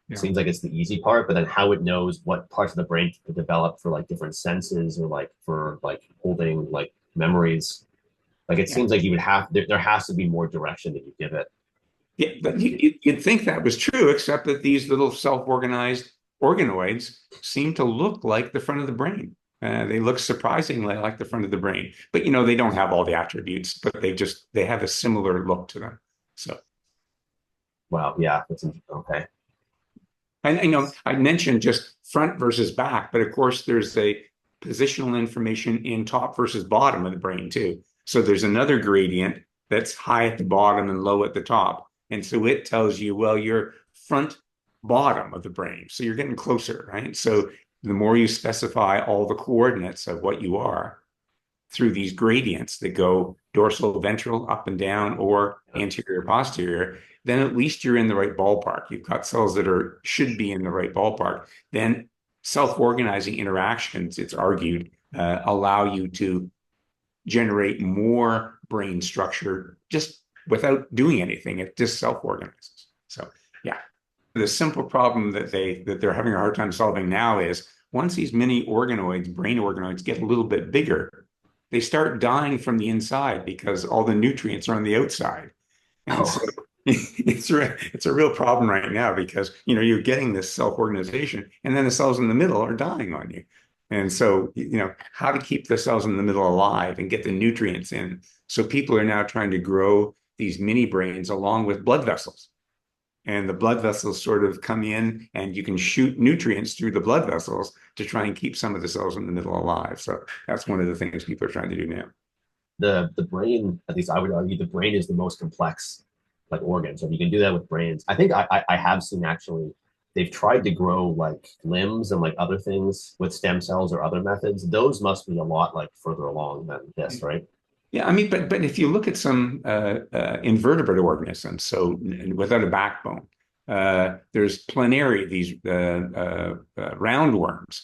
Yeah, seems like it's the easy part, but then how it knows what parts of the brain to develop for like different senses or like for like holding like memories. Like it yeah, seems like you would have there has to be more direction that you give it. yeah. But you'd think that was true, except that these little self-organized organoids seem to look like the front of the brain. They look surprisingly like the front of the brain, but they don't have all the attributes, but they have a similar look to them. So. Wow, yeah, that's okay. I know I mentioned just front versus back, but of course there's a positional information in top versus bottom of the brain too. So there's another gradient that's high at the bottom and low at the top. And so it tells you, well, you're front bottom of the brain. So you're getting closer, right? So the more you specify all the coordinates of what you are, through these gradients that go dorsal ventral up and down or anterior posterior, then at least you're in the right ballpark. You've got cells that should be in the right ballpark. Then self-organizing interactions, it's argued, allow you to generate more brain structure just without doing anything. It just self-organizes. So yeah, the simple problem that they're having a hard time solving now is once these mini organoids, brain organoids, get a little bit bigger, they start dying from the inside because all the nutrients are on the outside. And so Oh, it's a real problem right now because you're getting this self-organization and then the cells in the middle are dying on you. And so, how to keep the cells in the middle alive and get the nutrients in. So people are now trying to grow these mini brains along with blood vessels. And the blood vessels sort of come in and you can shoot nutrients through the blood vessels to try and keep some of the cells in the middle alive. So that's one of the things people are trying to do now. the brain, at least I would argue, the brain is the most complex like organ. So if you can do that with brains, I think I have seen actually they've tried to grow like limbs and like other things with stem cells or other methods. Those must be a lot like further along than this, right? Yeah, I mean, but if you look at some invertebrate organisms, so without a backbone, there's planaria, these roundworms.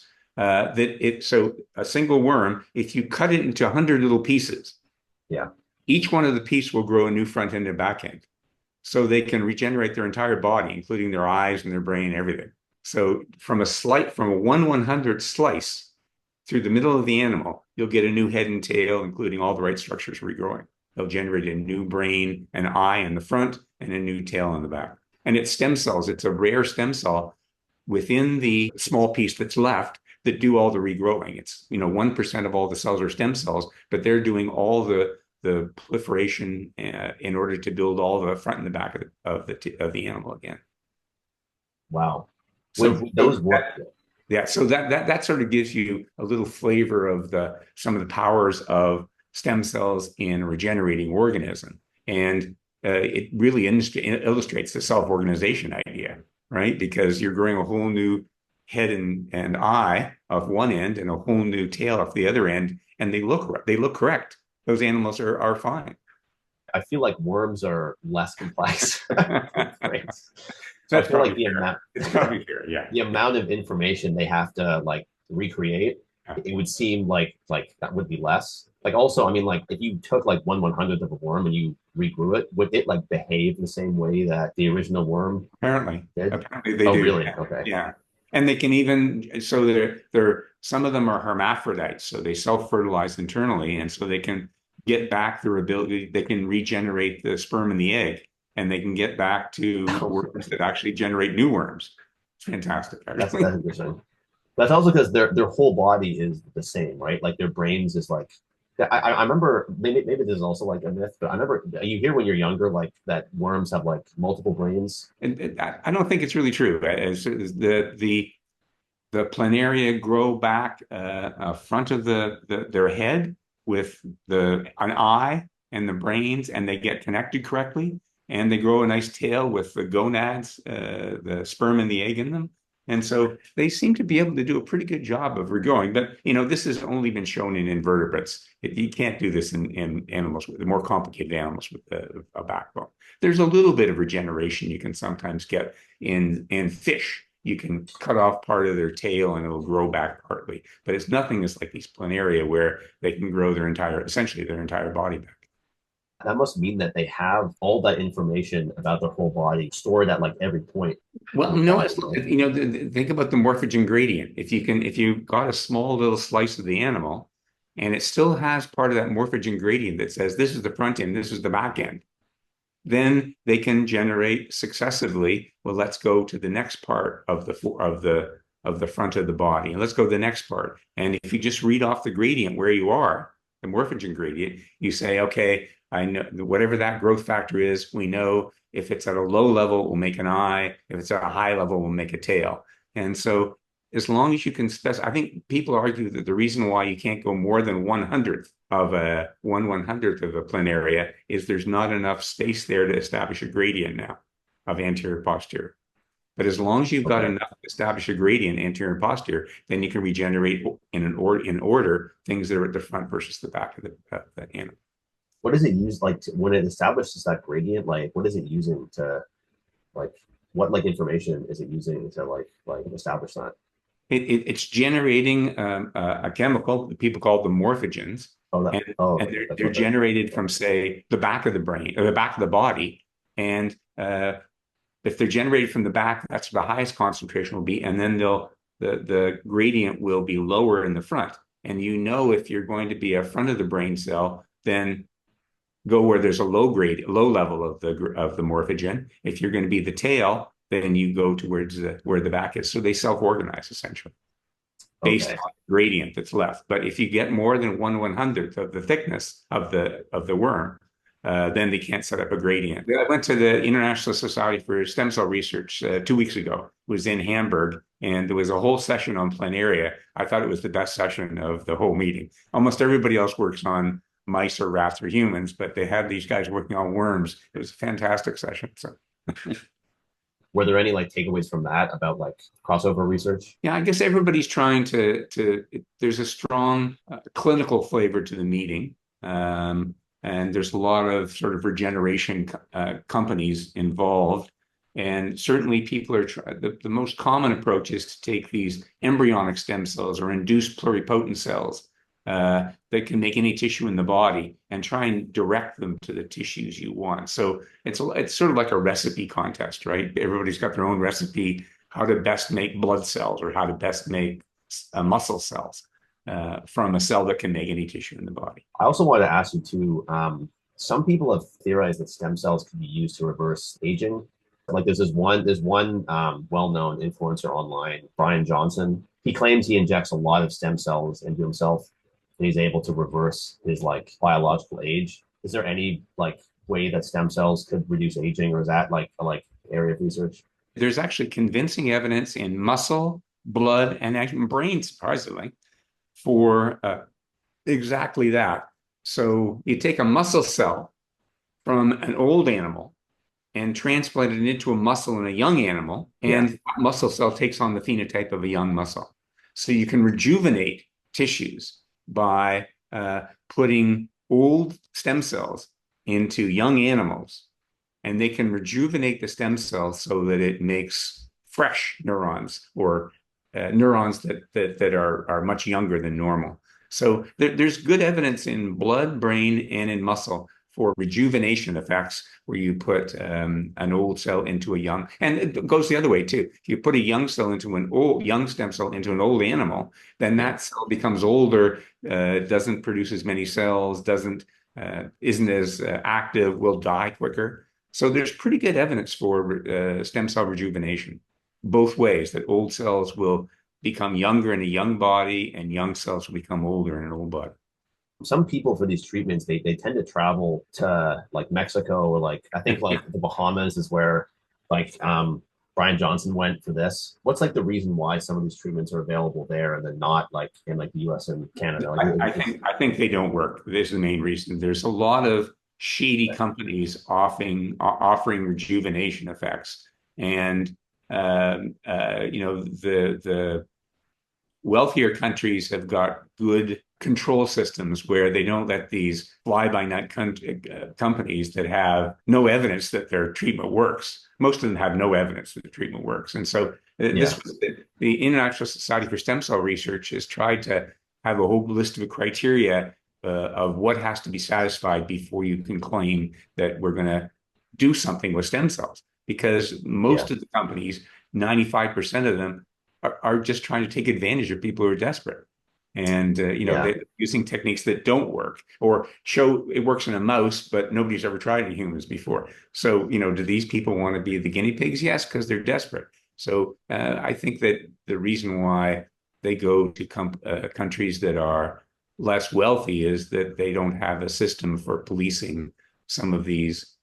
So a single worm, if you cut it into 100 little pieces, Yeah. each one of the pieces will grow a new front end and back end. So they can regenerate their entire body, including their eyes and their brain and everything. So from a 1/100 slice through the middle of the animal, you'll get a new head and tail, including all the right structures regrowing. They'll generate a new brain, an eye in the front, and a new tail in the back. And it's stem cells. It's a rare stem cell within the small piece that's left that do all the regrowing. It's 1% of all the cells are stem cells, but they're doing all the proliferation in order to build all the front and the back of the animal again. Wow. So, Would so those work? that, yeah, so that sort of gives you a little flavor of some of the powers of stem cells in regenerating organism, and it really illustrates the self-organization idea, right? Because you're growing a whole new head and eye off one end and a whole new tail off the other end, and they look correct. Those animals are fine. I feel like worms are less complex than brains. So I That's feel like probably fair. It's probably fair. Yeah. the amount of information they have to like recreate, Yeah. it would seem like that would be less. Like also, I mean, like if you took like 1/100th of a worm and you regrew it, would it like behave the same way that the original worm did? Apparently they Oh, do. really? Yeah. Okay. Yeah. And they can even, so some of them are hermaphrodites, so they self-fertilize internally, and so they can get back their ability, they can regenerate the sperm and the egg, and they can get back to worms that actually generate new worms. It's fantastic, actually. That's interesting. That's also because their whole body is the same, right? Like their brains is like. I remember maybe this is also like a myth, but I remember you hear when you're younger like that worms have like multiple brains. And I don't think it's really true. As the planaria grow back front of their head with an eye and the brains, and they get connected correctly, and they grow a nice tail with the gonads, the sperm and the egg in them. And so they seem to be able to do a pretty good job of regrowing. But this has only been shown in invertebrates. You can't do this in animals with the more complicated animals with a backbone. There's a little bit of regeneration you can sometimes get in fish. You can cut off part of their tail and it'll grow back partly. But it's nothing as like these planaria where they can grow essentially their entire body back. That must mean that they have all that information about their whole body stored at like every point in Well, the no, body, right? think about the morphogen gradient. If you got a small little slice of the animal and it still has part of that morphogen gradient that says this is the front end, this is the back end, then they can generate successively. Well, let's go to the next part of the front of the body, and let's go to the next part. And if you just read off the gradient where you are, the morphogen gradient, you say, okay, I know whatever that growth factor is. We know if it's at a low level, we'll make an eye. If it's at a high level, we'll make a tail. And so as long as you can specify, I think people argue that the reason why you can't go more than 1/100th of a planaria is there's not enough space there to establish a gradient now of anterior posterior. But as long as you've got Okay. enough to establish a gradient anterior and posterior, then you can regenerate in order things that are at the front versus the back of the animal. What does it use like when it establishes that gradient? Like, what is it using to like what like information is it using to like establish that? It's generating a chemical that people call the morphogens, and That's they're what that. generated Okay. from say the back of the brain or the back of the body, and if they're generated from the back, that's where the highest concentration will be, and then the gradient will be lower in the front. And if you're going to be a front of the brain cell, then go where there's a low level of the morphogen. If you're going to be the tail, then you go to where the back is. So they self-organize essentially based Okay. on the gradient that's left. But if you get more than 1/100th of the thickness of the worm, then they can't set up a gradient. I went to the International Society for Stem Cell Research 2 weeks ago. It was in Hamburg, and there was a whole session on planaria. I thought it was the best session of the whole meeting. Almost everybody else works on mice or rats or humans, but they had these guys working on worms. It was a fantastic session. So Were there any like takeaways from that about like crossover research? yeah, I guess everybody's trying there's a strong clinical flavor to the meeting. And there's a lot of sort of regeneration companies involved. And certainly people are the most common approach is to take these embryonic stem cells or induced pluripotent cells that can make any tissue in the body and try and direct them to the tissues you want. So it's sort of like a recipe contest, right? Everybody's got their own recipe, how to best make blood cells or how to best make muscle cells from a cell that can make any tissue in the body. I also wanted to ask you too. Some people have theorized that stem cells can be used to reverse aging. Like there's one well-known influencer online, Brian Johnson. He claims he injects a lot of stem cells into himself, and he's able to reverse his like biological age. Is there any like way that stem cells could reduce aging, or is that like area of research? There's actually convincing evidence in muscle, blood, and actually brain, surprisingly, for exactly that. So you take a muscle cell from an old animal and transplant it into a muscle in a young animal, Yeah. and that muscle cell takes on the phenotype of a young muscle. So you can rejuvenate tissues by putting old stem cells into young animals, and they can rejuvenate the stem cells so that it makes fresh neurons or neurons that are much younger than normal. So there's good evidence in blood, brain, and in muscle for rejuvenation effects, where you put an old cell into a young, and it goes the other way too. If you put a young cell into an old young stem cell into an old animal, then Yeah. that cell becomes older, doesn't produce as many cells, doesn't isn't as active, will die quicker. So there's pretty good evidence for stem cell rejuvenation, both ways, that old cells will become younger in a young body and young cells will become older in an old body. Some people for these treatments, they tend to travel to like Mexico or like I think like the Bahamas is where like Brian Johnson went for this. What's like the reason why some of these treatments are available there and then not like in like the US and Canada? Like I think they don't work. This is the main reason. There's a lot of shady companies offering rejuvenation effects, and the wealthier countries have got good control systems where they don't let these fly-by-night companies that have no evidence that their treatment works. Most of them have no evidence that the treatment works. And so yeah, this was the International Society for Stem Cell Research has tried to have a whole list of criteria of what has to be satisfied before you can claim that we're going to do something with stem cells. Because yeah, most of the companies, 95% of them, are just trying to take advantage of people who are desperate. And yeah, they're using techniques that don't work or show it works in a mouse, but nobody's ever tried it in humans before. So, do these people want to be the guinea pigs? Yes, because they're desperate. So I think that the reason why they go to countries that are less wealthy is that they don't have a system for policing some of these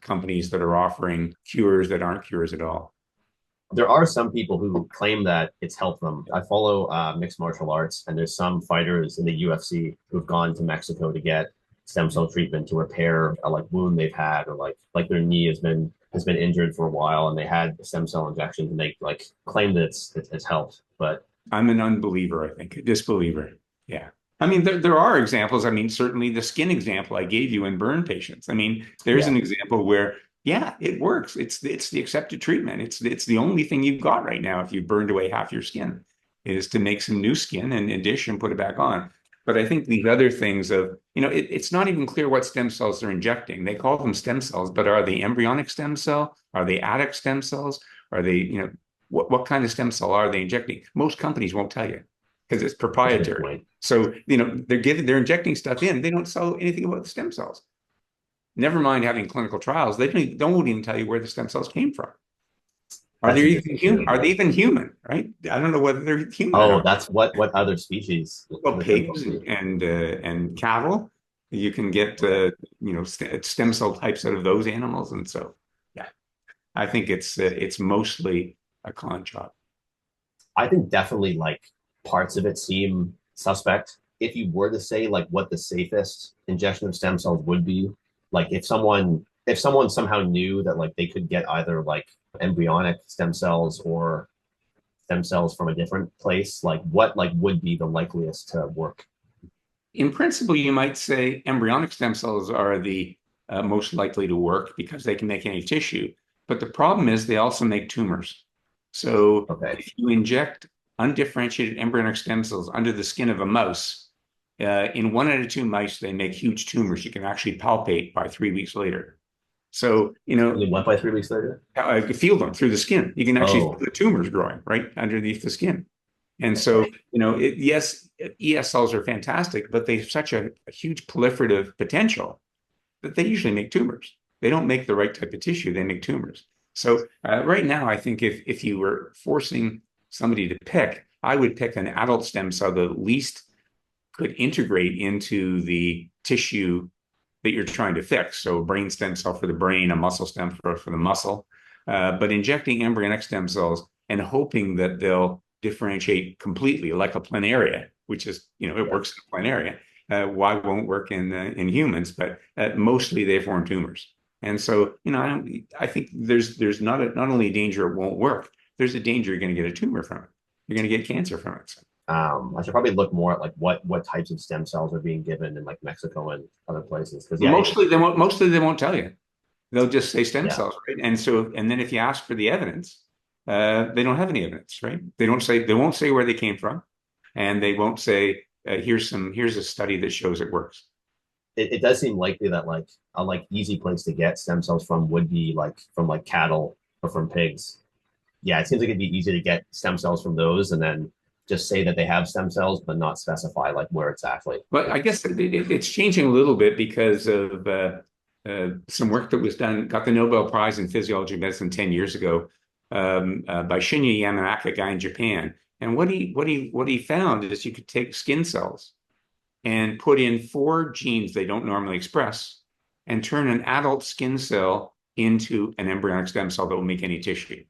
companies that are offering cures that aren't cures at all. there are some people who claim that it's helped them. I follow mixed martial arts, and there's some fighters in the UFC who've gone to Mexico to get stem cell treatment to repair a like wound they've had, or like their knee has been injured for a while, and they had stem cell injections, and they like claim that it's helped. But I'm an unbeliever, I think, a disbeliever. Yeah. I mean, there are examples. I mean, certainly the skin example I gave you in burn patients. I mean, there's yeah, an example where, yeah, it works. It's the accepted treatment. It's the only thing you've got right now if you've burned away half your skin is to make some new skin and dish and put it back on. But I think these other things of, it's not even clear what stem cells they're injecting. They call them stem cells, but are they embryonic stem cell? Are they adduct stem cells? Are they, what kind of stem cell are they injecting? Most companies won't tell you because it's that's a good proprietary. point. So, they're injecting stuff in. They don't tell anything about the stem cells. Never mind having clinical trials. They don't even tell you where the stem cells came from. Are they That's even interesting human? too. Are they even human? Right? I don't know whether they're human or Oh, not. that's what other species Well, the stem pigs cells be? and cattle, you can get Okay. stem cell types out of those animals, and so yeah, I think it's mostly a con job. I think definitely like parts of it seem suspect. If you were to say like what the safest injection of stem cells would be, like if someone somehow knew that like they could get either like embryonic stem cells or stem cells from a different place, like what like would be the likeliest to work? In principle, you might say embryonic stem cells are the most likely to work because they can make any tissue. But the problem is they also make tumors. So Okay. if you inject undifferentiated embryonic stem cells under the skin of a mouse, in 1 out of 2 mice, they make huge tumors. You can actually palpate by 3 weeks later. So, You went by 3 weeks later? feel them through the skin. You can actually feel Oh, the tumors growing right underneath the skin. And so, okay. yes, ES cells are fantastic, but they have such a huge proliferative potential that they usually make tumors. They don't make the right type of tissue, they make tumors. So right now, I think if you were forcing somebody to pick, I would pick an adult stem cell that at least could integrate into the tissue that you're trying to fix. So a brain stem cell for the brain, a muscle stem for the muscle. But injecting embryonic stem cells and hoping that they'll differentiate completely, like a planaria, which is, it Yeah. works in a planaria. Why won't work in humans? But mostly they form tumors. And so, I think there's not only a danger it won't work, there's a danger you're going to get a tumor from it. You're going to get cancer from it. So I should probably look more at like what types of stem cells are being given in like Mexico and other places. Because yeah, mostly they won't tell you. They'll just say stem yeah, cells, right? And then if you ask for the evidence, they don't have any evidence, right? They won't say where they came from, and they won't say here's a study that shows it works. it does seem likely that like a like easy place to get stem cells from would be like from like cattle or from pigs. Yeah, it seems like it'd be easy to get stem cells from those and then just say that they have stem cells, but not specify like where exactly. But I guess it's changing a little bit because of some work that was done, got the Nobel Prize in Physiology of Medicine 10 years ago by Shinya Yamanaka, a guy in Japan. And what he found is you could take skin cells and put in four genes they don't normally express and turn an adult skin cell into an embryonic stem cell that will make any tissue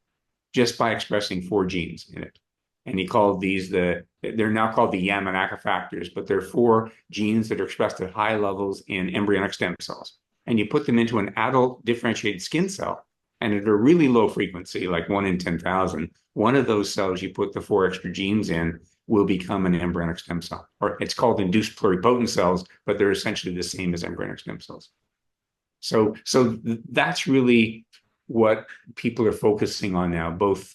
just by expressing four genes in it. And he called these they're now called the Yamanaka factors, but they're four genes that are expressed at high levels in embryonic stem cells. And you put them into an adult differentiated skin cell, and at a really low frequency, like 1 in 10,000, one of those cells you put the four extra genes in will become an embryonic stem cell. Or it's called induced pluripotent cells, but they're essentially the same as embryonic stem cells. So that's really what people are focusing on now, both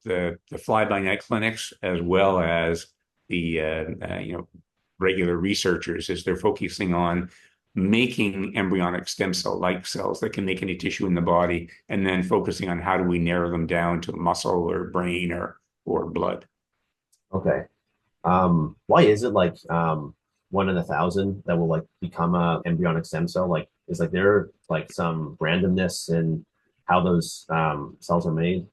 the fly-by-night clinics as well as the regular researchers, is they're focusing on making embryonic stem cell-like cells that can make any tissue in the body, and then focusing on how do we narrow them down to muscle or brain or blood. Okay. Why is it like 1 in 1,000 that will like become a embryonic stem cell? Like, is like there like some randomness in how those cells are made?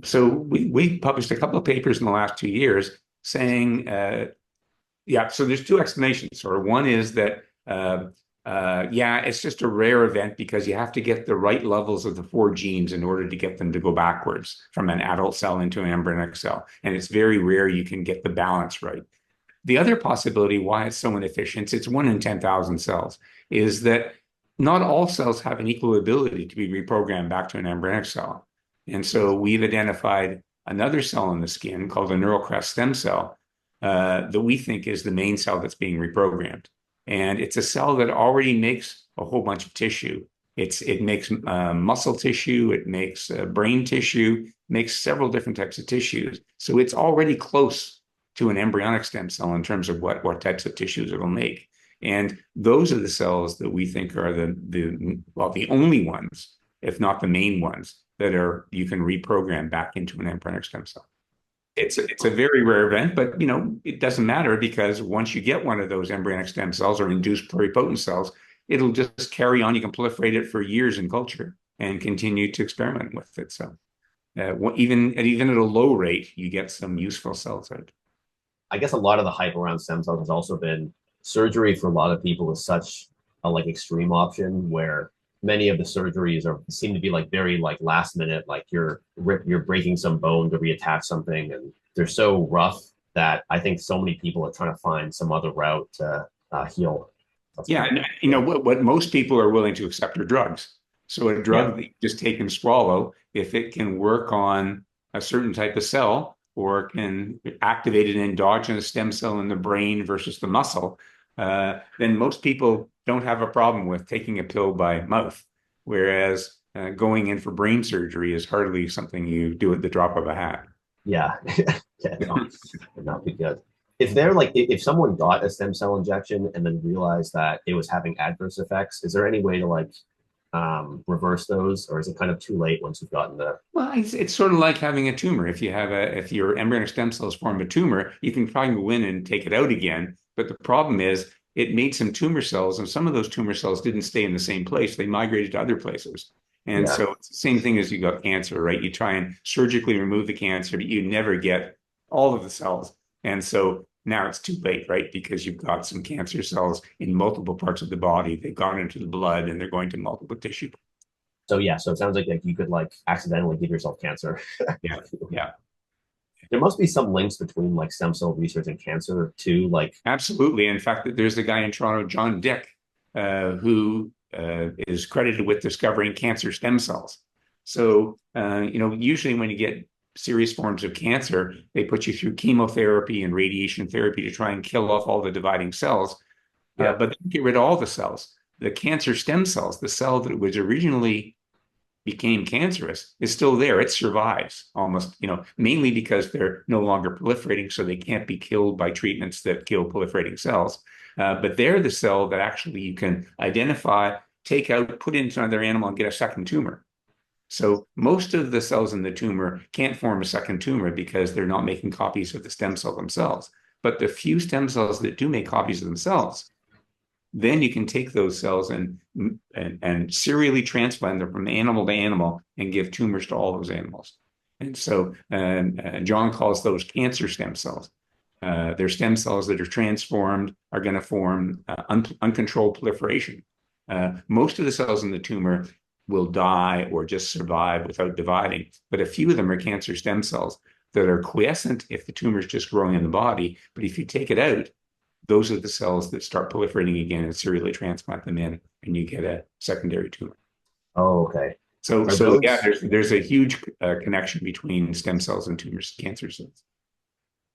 So we published a couple of papers in the last 2 years saying, yeah, so there's two explanations. Or one is that, yeah, it's just a rare event because you have to get the right levels of the four genes in order to get them to go backwards from an adult cell into an embryonic cell. And it's very rare you can get the balance right. The other possibility why it's so inefficient, it's 1 in 10,000 cells, is that not all cells have an equal ability to be reprogrammed back to an embryonic cell. And so we've identified another cell in the skin called a neural crest stem cell that we think is the main cell that's being reprogrammed. And it's a cell that already makes a whole bunch of tissue. It makes muscle tissue, it makes brain tissue, makes several different types of tissues. So it's already close to an embryonic stem cell in terms of what types of tissues it'll make. And those are the cells that we think are the only ones, if not the main ones, that you can reprogram back into an embryonic stem cell. It's a very rare event, but it doesn't matter because once you get one of those embryonic stem cells or induced pluripotent cells, it'll just carry on. You can proliferate it for years in culture and continue to experiment with it. So even at a low rate, you get some useful cells out. I guess a lot of the hype around stem cells has also been surgery for a lot of people is such a like extreme option where many of the surgeries seem to be like very like last minute, like you're breaking some bone to reattach something, and they're so rough that I think so many people are trying to find some other route to heal. Yeah, and what most people are willing to accept are drugs. So a Yeah, drug that you just take and swallow, if it can work on a certain type of cell or can activate an endogenous stem cell in the brain versus the muscle, then most people don't have a problem with taking a pill by mouth. Whereas going in for brain surgery is hardly something you do at the drop of a hat. yeah, yeah, no, would not be good. If someone got a stem cell injection and then realized that it was having adverse effects, is there any way to like reverse those, or is it kind of too late once you've gotten the? Well, it's sort of like having a tumor. If your embryonic stem cells form a tumor, you can probably go in and take it out again. But the problem is it made some tumor cells, and some of those tumor cells didn't stay in the same place. They migrated to other places. And Yeah, so it's the same thing as you got cancer, right? You try and surgically remove the cancer, but you never get all of the cells. And so now it's too late, right? Because you've got some cancer cells in multiple parts of the body. They've gone into the blood and they're going to multiple tissue. so yeah, so it sounds like you could like accidentally give yourself cancer. Yeah, yeah. There must be some links between like stem cell research and cancer too. Like, Absolutely. In fact, there's a guy in Toronto, John Dick, who is credited with discovering cancer stem cells. So, usually when you get serious forms of cancer, they put you through chemotherapy and radiation therapy to try and kill off all the dividing cells, yeah, but they get rid of all the cells. The cancer stem cells, the cell that was originally became cancerous, is still there. It survives almost, mainly because they're no longer proliferating, so they can't be killed by treatments that kill proliferating cells. But they're the cell that actually you can identify, take out, put into another animal, and get a second tumor. So most of the cells in the tumor can't form a second tumor because they're not making copies of the stem cell themselves. But the few stem cells that do make copies of themselves, then you can take those cells and serially transplant them from animal to animal and give tumors to all those animals. And so John calls those cancer stem cells. They're stem cells that are transformed, are going to form uncontrolled proliferation. Most of the cells in the tumor will die or just survive without dividing, but a few of them are cancer stem cells that are quiescent if the tumor is just growing in the body. But if you take it out, those are the cells that start proliferating again and serially transplant them in, and you get a secondary tumor. Oh, okay. Are So yeah, those there's a huge connection between stem cells and tumors, cancer cells.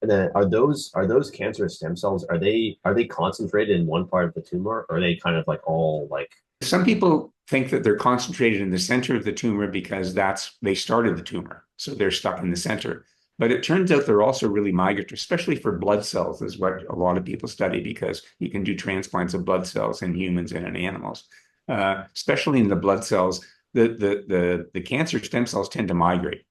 and then are those cancerous stem cells, are they concentrated in one part of the tumor, or are they kind of like all like Some people think that they're concentrated in the center of the tumor because they started the tumor, so they're stuck in the center. But it turns out they're also really migratory, especially for blood cells, is what a lot of people study because you can do transplants of blood cells in humans and in animals. Especially in the blood cells, the cancer stem cells tend to migrate.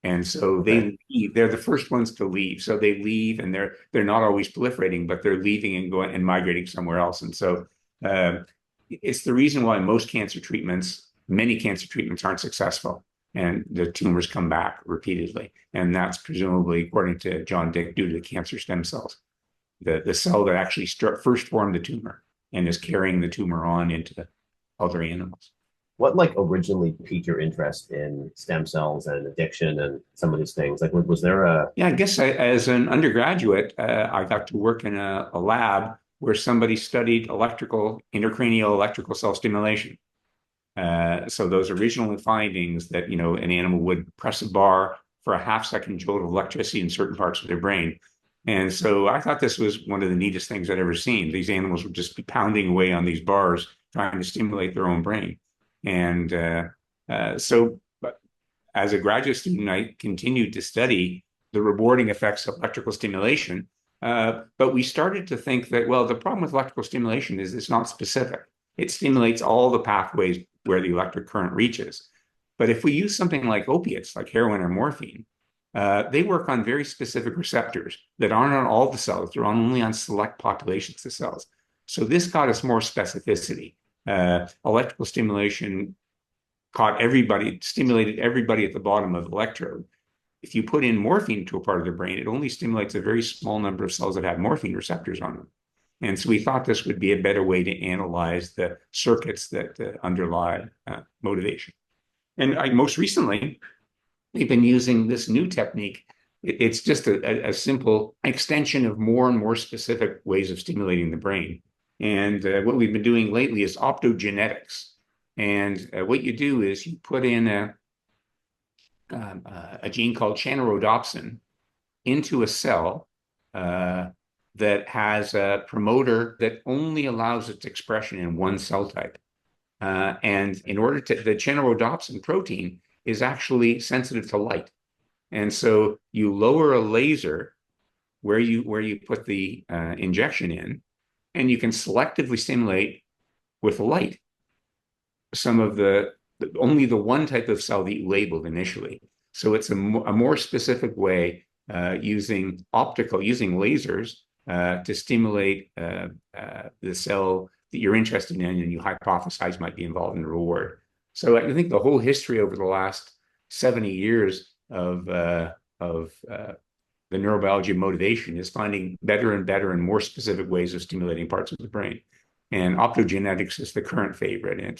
And so okay? they leave. They're the first ones to leave. So they leave, and they're not always proliferating, but they're leaving and going and migrating somewhere else. And so uh, it's the reason why many cancer treatments aren't successful, and the tumors come back repeatedly. And that's presumably, according to John Dick, due to the cancer stem cells, the cell that actually first formed the tumor and is carrying the tumor on into other animals. What like originally piqued your interest in stem cells and addiction and some of these things? Like, was there a Yeah, I guess as an undergraduate, I got to work in a lab where somebody studied intracranial electrical cell stimulation. So those original findings that, an animal would press a bar for a half-second jolt of electricity in certain parts of their brain. And so I thought this was one of the neatest things I'd ever seen. These animals would just be pounding away on these bars, trying to stimulate their own brain. And so as a graduate student, I continued to study the rewarding effects of electrical stimulation. But we started to think that, well, the problem with electrical stimulation is it's not specific. It stimulates all the pathways where the electric current reaches. But if we use something like opiates, like heroin or morphine, they work on very specific receptors that aren't on all the cells. They're only on select populations of cells. So this got us more specificity. Electrical stimulation stimulated everybody at the bottom of the electrode. If you put in morphine to a part of the brain, it only stimulates a very small number of cells that have morphine receptors on them. And so we thought this would be a better way to analyze the circuits that underlie motivation. And most recently, we've been using this new technique. It's just a simple extension of more and more specific ways of stimulating the brain. And what we've been doing lately is optogenetics. And what you do is you put in a gene called channelrhodopsin into a cell that has a promoter that only allows its expression in one cell type. And the channelrhodopsin protein is actually sensitive to light. And so you lower a laser where you put the injection in, and you can selectively stimulate with light some of only the one type of cell that you labeled initially. So it's a more specific way using lasers to stimulate the cell that you're interested in and you hypothesize might be involved in the reward. So I think the whole history over the last 70 years of the neurobiology of motivation is finding better and better and more specific ways of stimulating parts of the brain. And optogenetics is the current favorite. And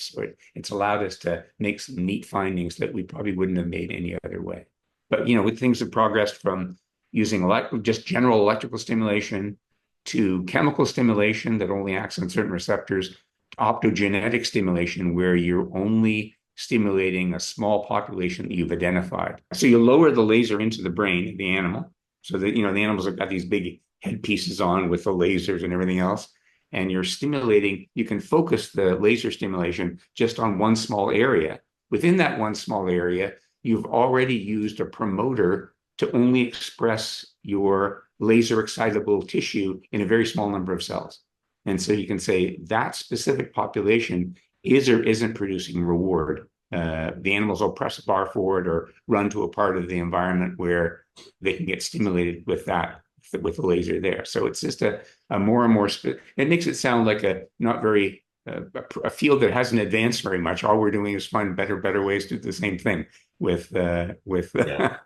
it's allowed us to make some neat findings that we probably wouldn't have made any other way. But, with things have progressed from using just general electrical stimulation to chemical stimulation that only acts on certain receptors, to optogenetic stimulation, where you're only stimulating a small population that you've identified. So you lower the laser into the brain of the animal so that, the animals have got these big head pieces on with the lasers and everything else. And you can focus the laser stimulation just on one small area. Within that one small area, you've already used a promoter to only express your laser excitable tissue in a very small number of cells. And so you can say that specific population is or isn't producing reward. The animals will press a bar forward or run to a part of the environment where they can get stimulated with that, with the laser there. So it's just a more and more, it makes it sound like a not very, a field that hasn't advanced very much. All we're doing is find better ways to do the same thing with, Yeah.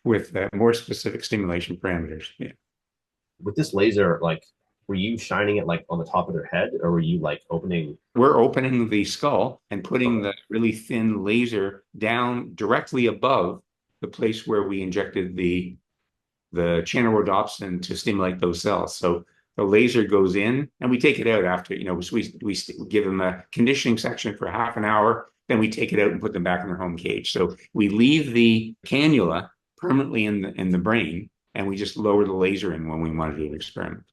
with more specific stimulation parameters. Yeah. With this laser, like, were you shining it like on the top of their head, or were you like opening? We're opening the skull and putting Okay. the really thin laser down directly above the place where we injected the channelrhodopsin to stimulate those cells. So the laser goes in and we take it out after, so we give them a conditioning section for half an hour, then we take it out and put them back in their home cage. So we leave the cannula permanently in the brain and we just lower the laser in when we want to do an experiment.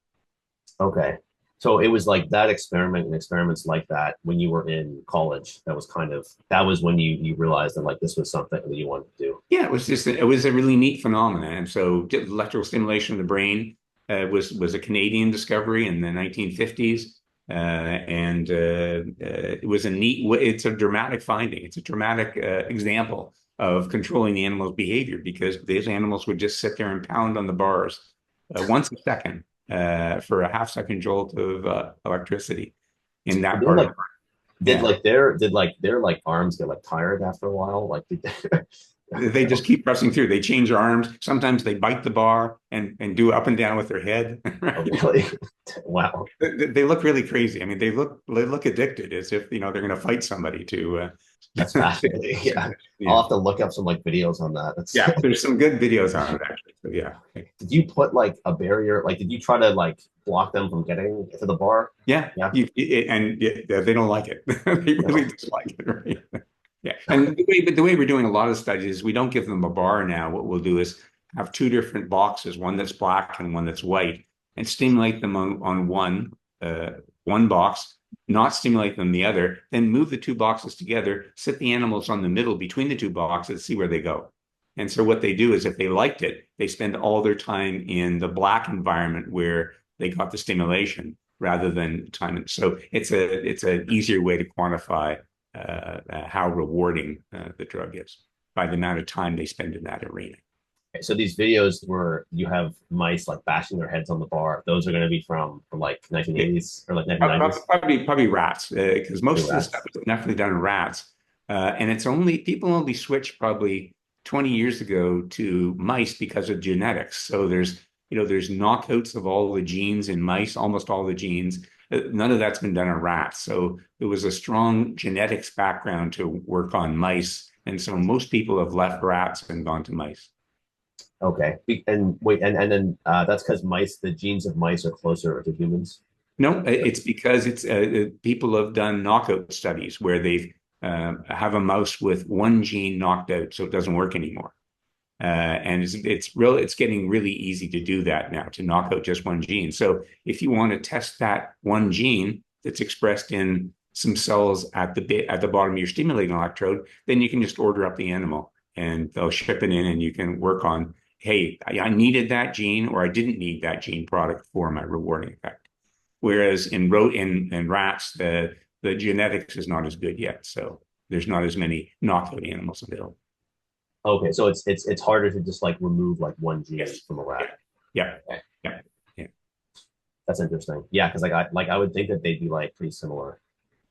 Okay. So it was like that experiment and experiments like that when you were in college. That was kind of that was when you realized that like this was something that you wanted to do. Yeah, it was a really neat phenomenon. And so electrical stimulation of the brain was a Canadian discovery in the 1950s. And it was a neat, it's a dramatic finding. It's a dramatic example of controlling the animal's behavior because these animals would just sit there and pound on the bars once a second for a half second jolt of electricity in Did that they part of like the brain. did Yeah. like their like arms get like tired after a while? Like did they, They just keep pressing through. They change their arms. Sometimes they bite the bar and do up and down with their head. oh, Right? really? Wow. They look really crazy. I mean, they look addicted, as if they're going to fight somebody to. That's fascinating. Yeah. Yeah, I'll have to look up some like videos on that. That's yeah. There's some good videos on it actually. So yeah, did you put like a barrier? Like did you try to like block them from getting to the bar? yeah. Yeah. And yeah, they don't like it. They really No. dislike it. Right? Yeah, and the way we're doing a lot of studies is we don't give them a bar now. What we'll do is have two different boxes, one that's black and one that's white, and stimulate them on one box, not stimulate them the other, then move the two boxes together, sit the animals on the middle between the two boxes, see where they go. And so what they do is if they liked it, they spend all their time in the black environment where they got the stimulation rather than time. So it's an easier way to quantify how rewarding the drug is by the amount of time they spend in that arena. Okay, so these videos where you have mice like bashing their heads on the bar, those are going to be from like Yeah. 1980s or like 1990s. Probably rats, because Probably most of the stuff rats. is definitely done in rats. And it's only people only switched probably 20 years ago to mice because of genetics. So there's knockouts of all the genes in mice, almost all the genes. None of that's been done in rats. So there was a strong genetics background to work on mice. And so most people have left rats and gone to mice. Okay. And wait, and then that's because mice, the genes of mice are closer to humans. No, it's because it's people have done knockout studies where they've have a mouse with one gene knocked out, so it doesn't work anymore. And it's getting really easy to do that now to knock out just one gene. So if you want to test that one gene that's expressed in some cells at the bottom of your stimulating electrode, then you can just order up the animal and they'll ship it in, and you can work on, hey, I needed that gene or I didn't need that gene product for my rewarding effect. Whereas in rats, the genetics is not as good yet, so there's not as many knockout animals available. Okay, so it's harder to just like remove like one gene Yes. from a Yeah. rat. Yeah. Okay. Yeah. Yeah. That's interesting. Yeah, because I would think that they'd be like pretty similar.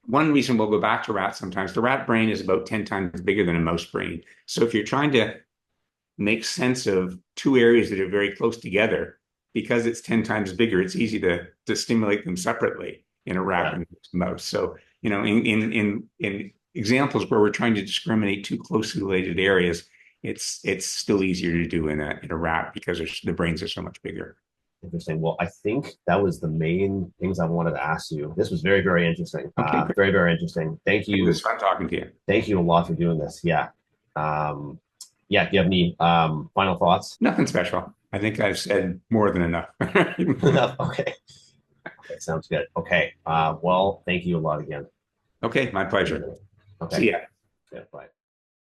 One reason we'll go back to rats sometimes, the rat brain is about 10 times bigger than a mouse brain. So if you're trying to make sense of two areas that are very close together, because it's 10 times bigger, it's easy to stimulate them separately in a rat Yeah. and mouse. So, in examples where we're trying to discriminate two closely related areas, it's still easier to do in a rat because the brains are so much bigger. Interesting. Well, I think that was the main things I wanted to ask you. This was very, very interesting. Okay, great. Very, very interesting. It was fun talking to you. Thank you a lot for doing this. Yeah. Yeah. Do you have any final thoughts? Nothing special. I think I've said more than enough. Enough. Okay. Okay. Sounds good. Okay. Well, thank you a lot again. Okay, my pleasure. See Okay. ya. Yeah. Bye.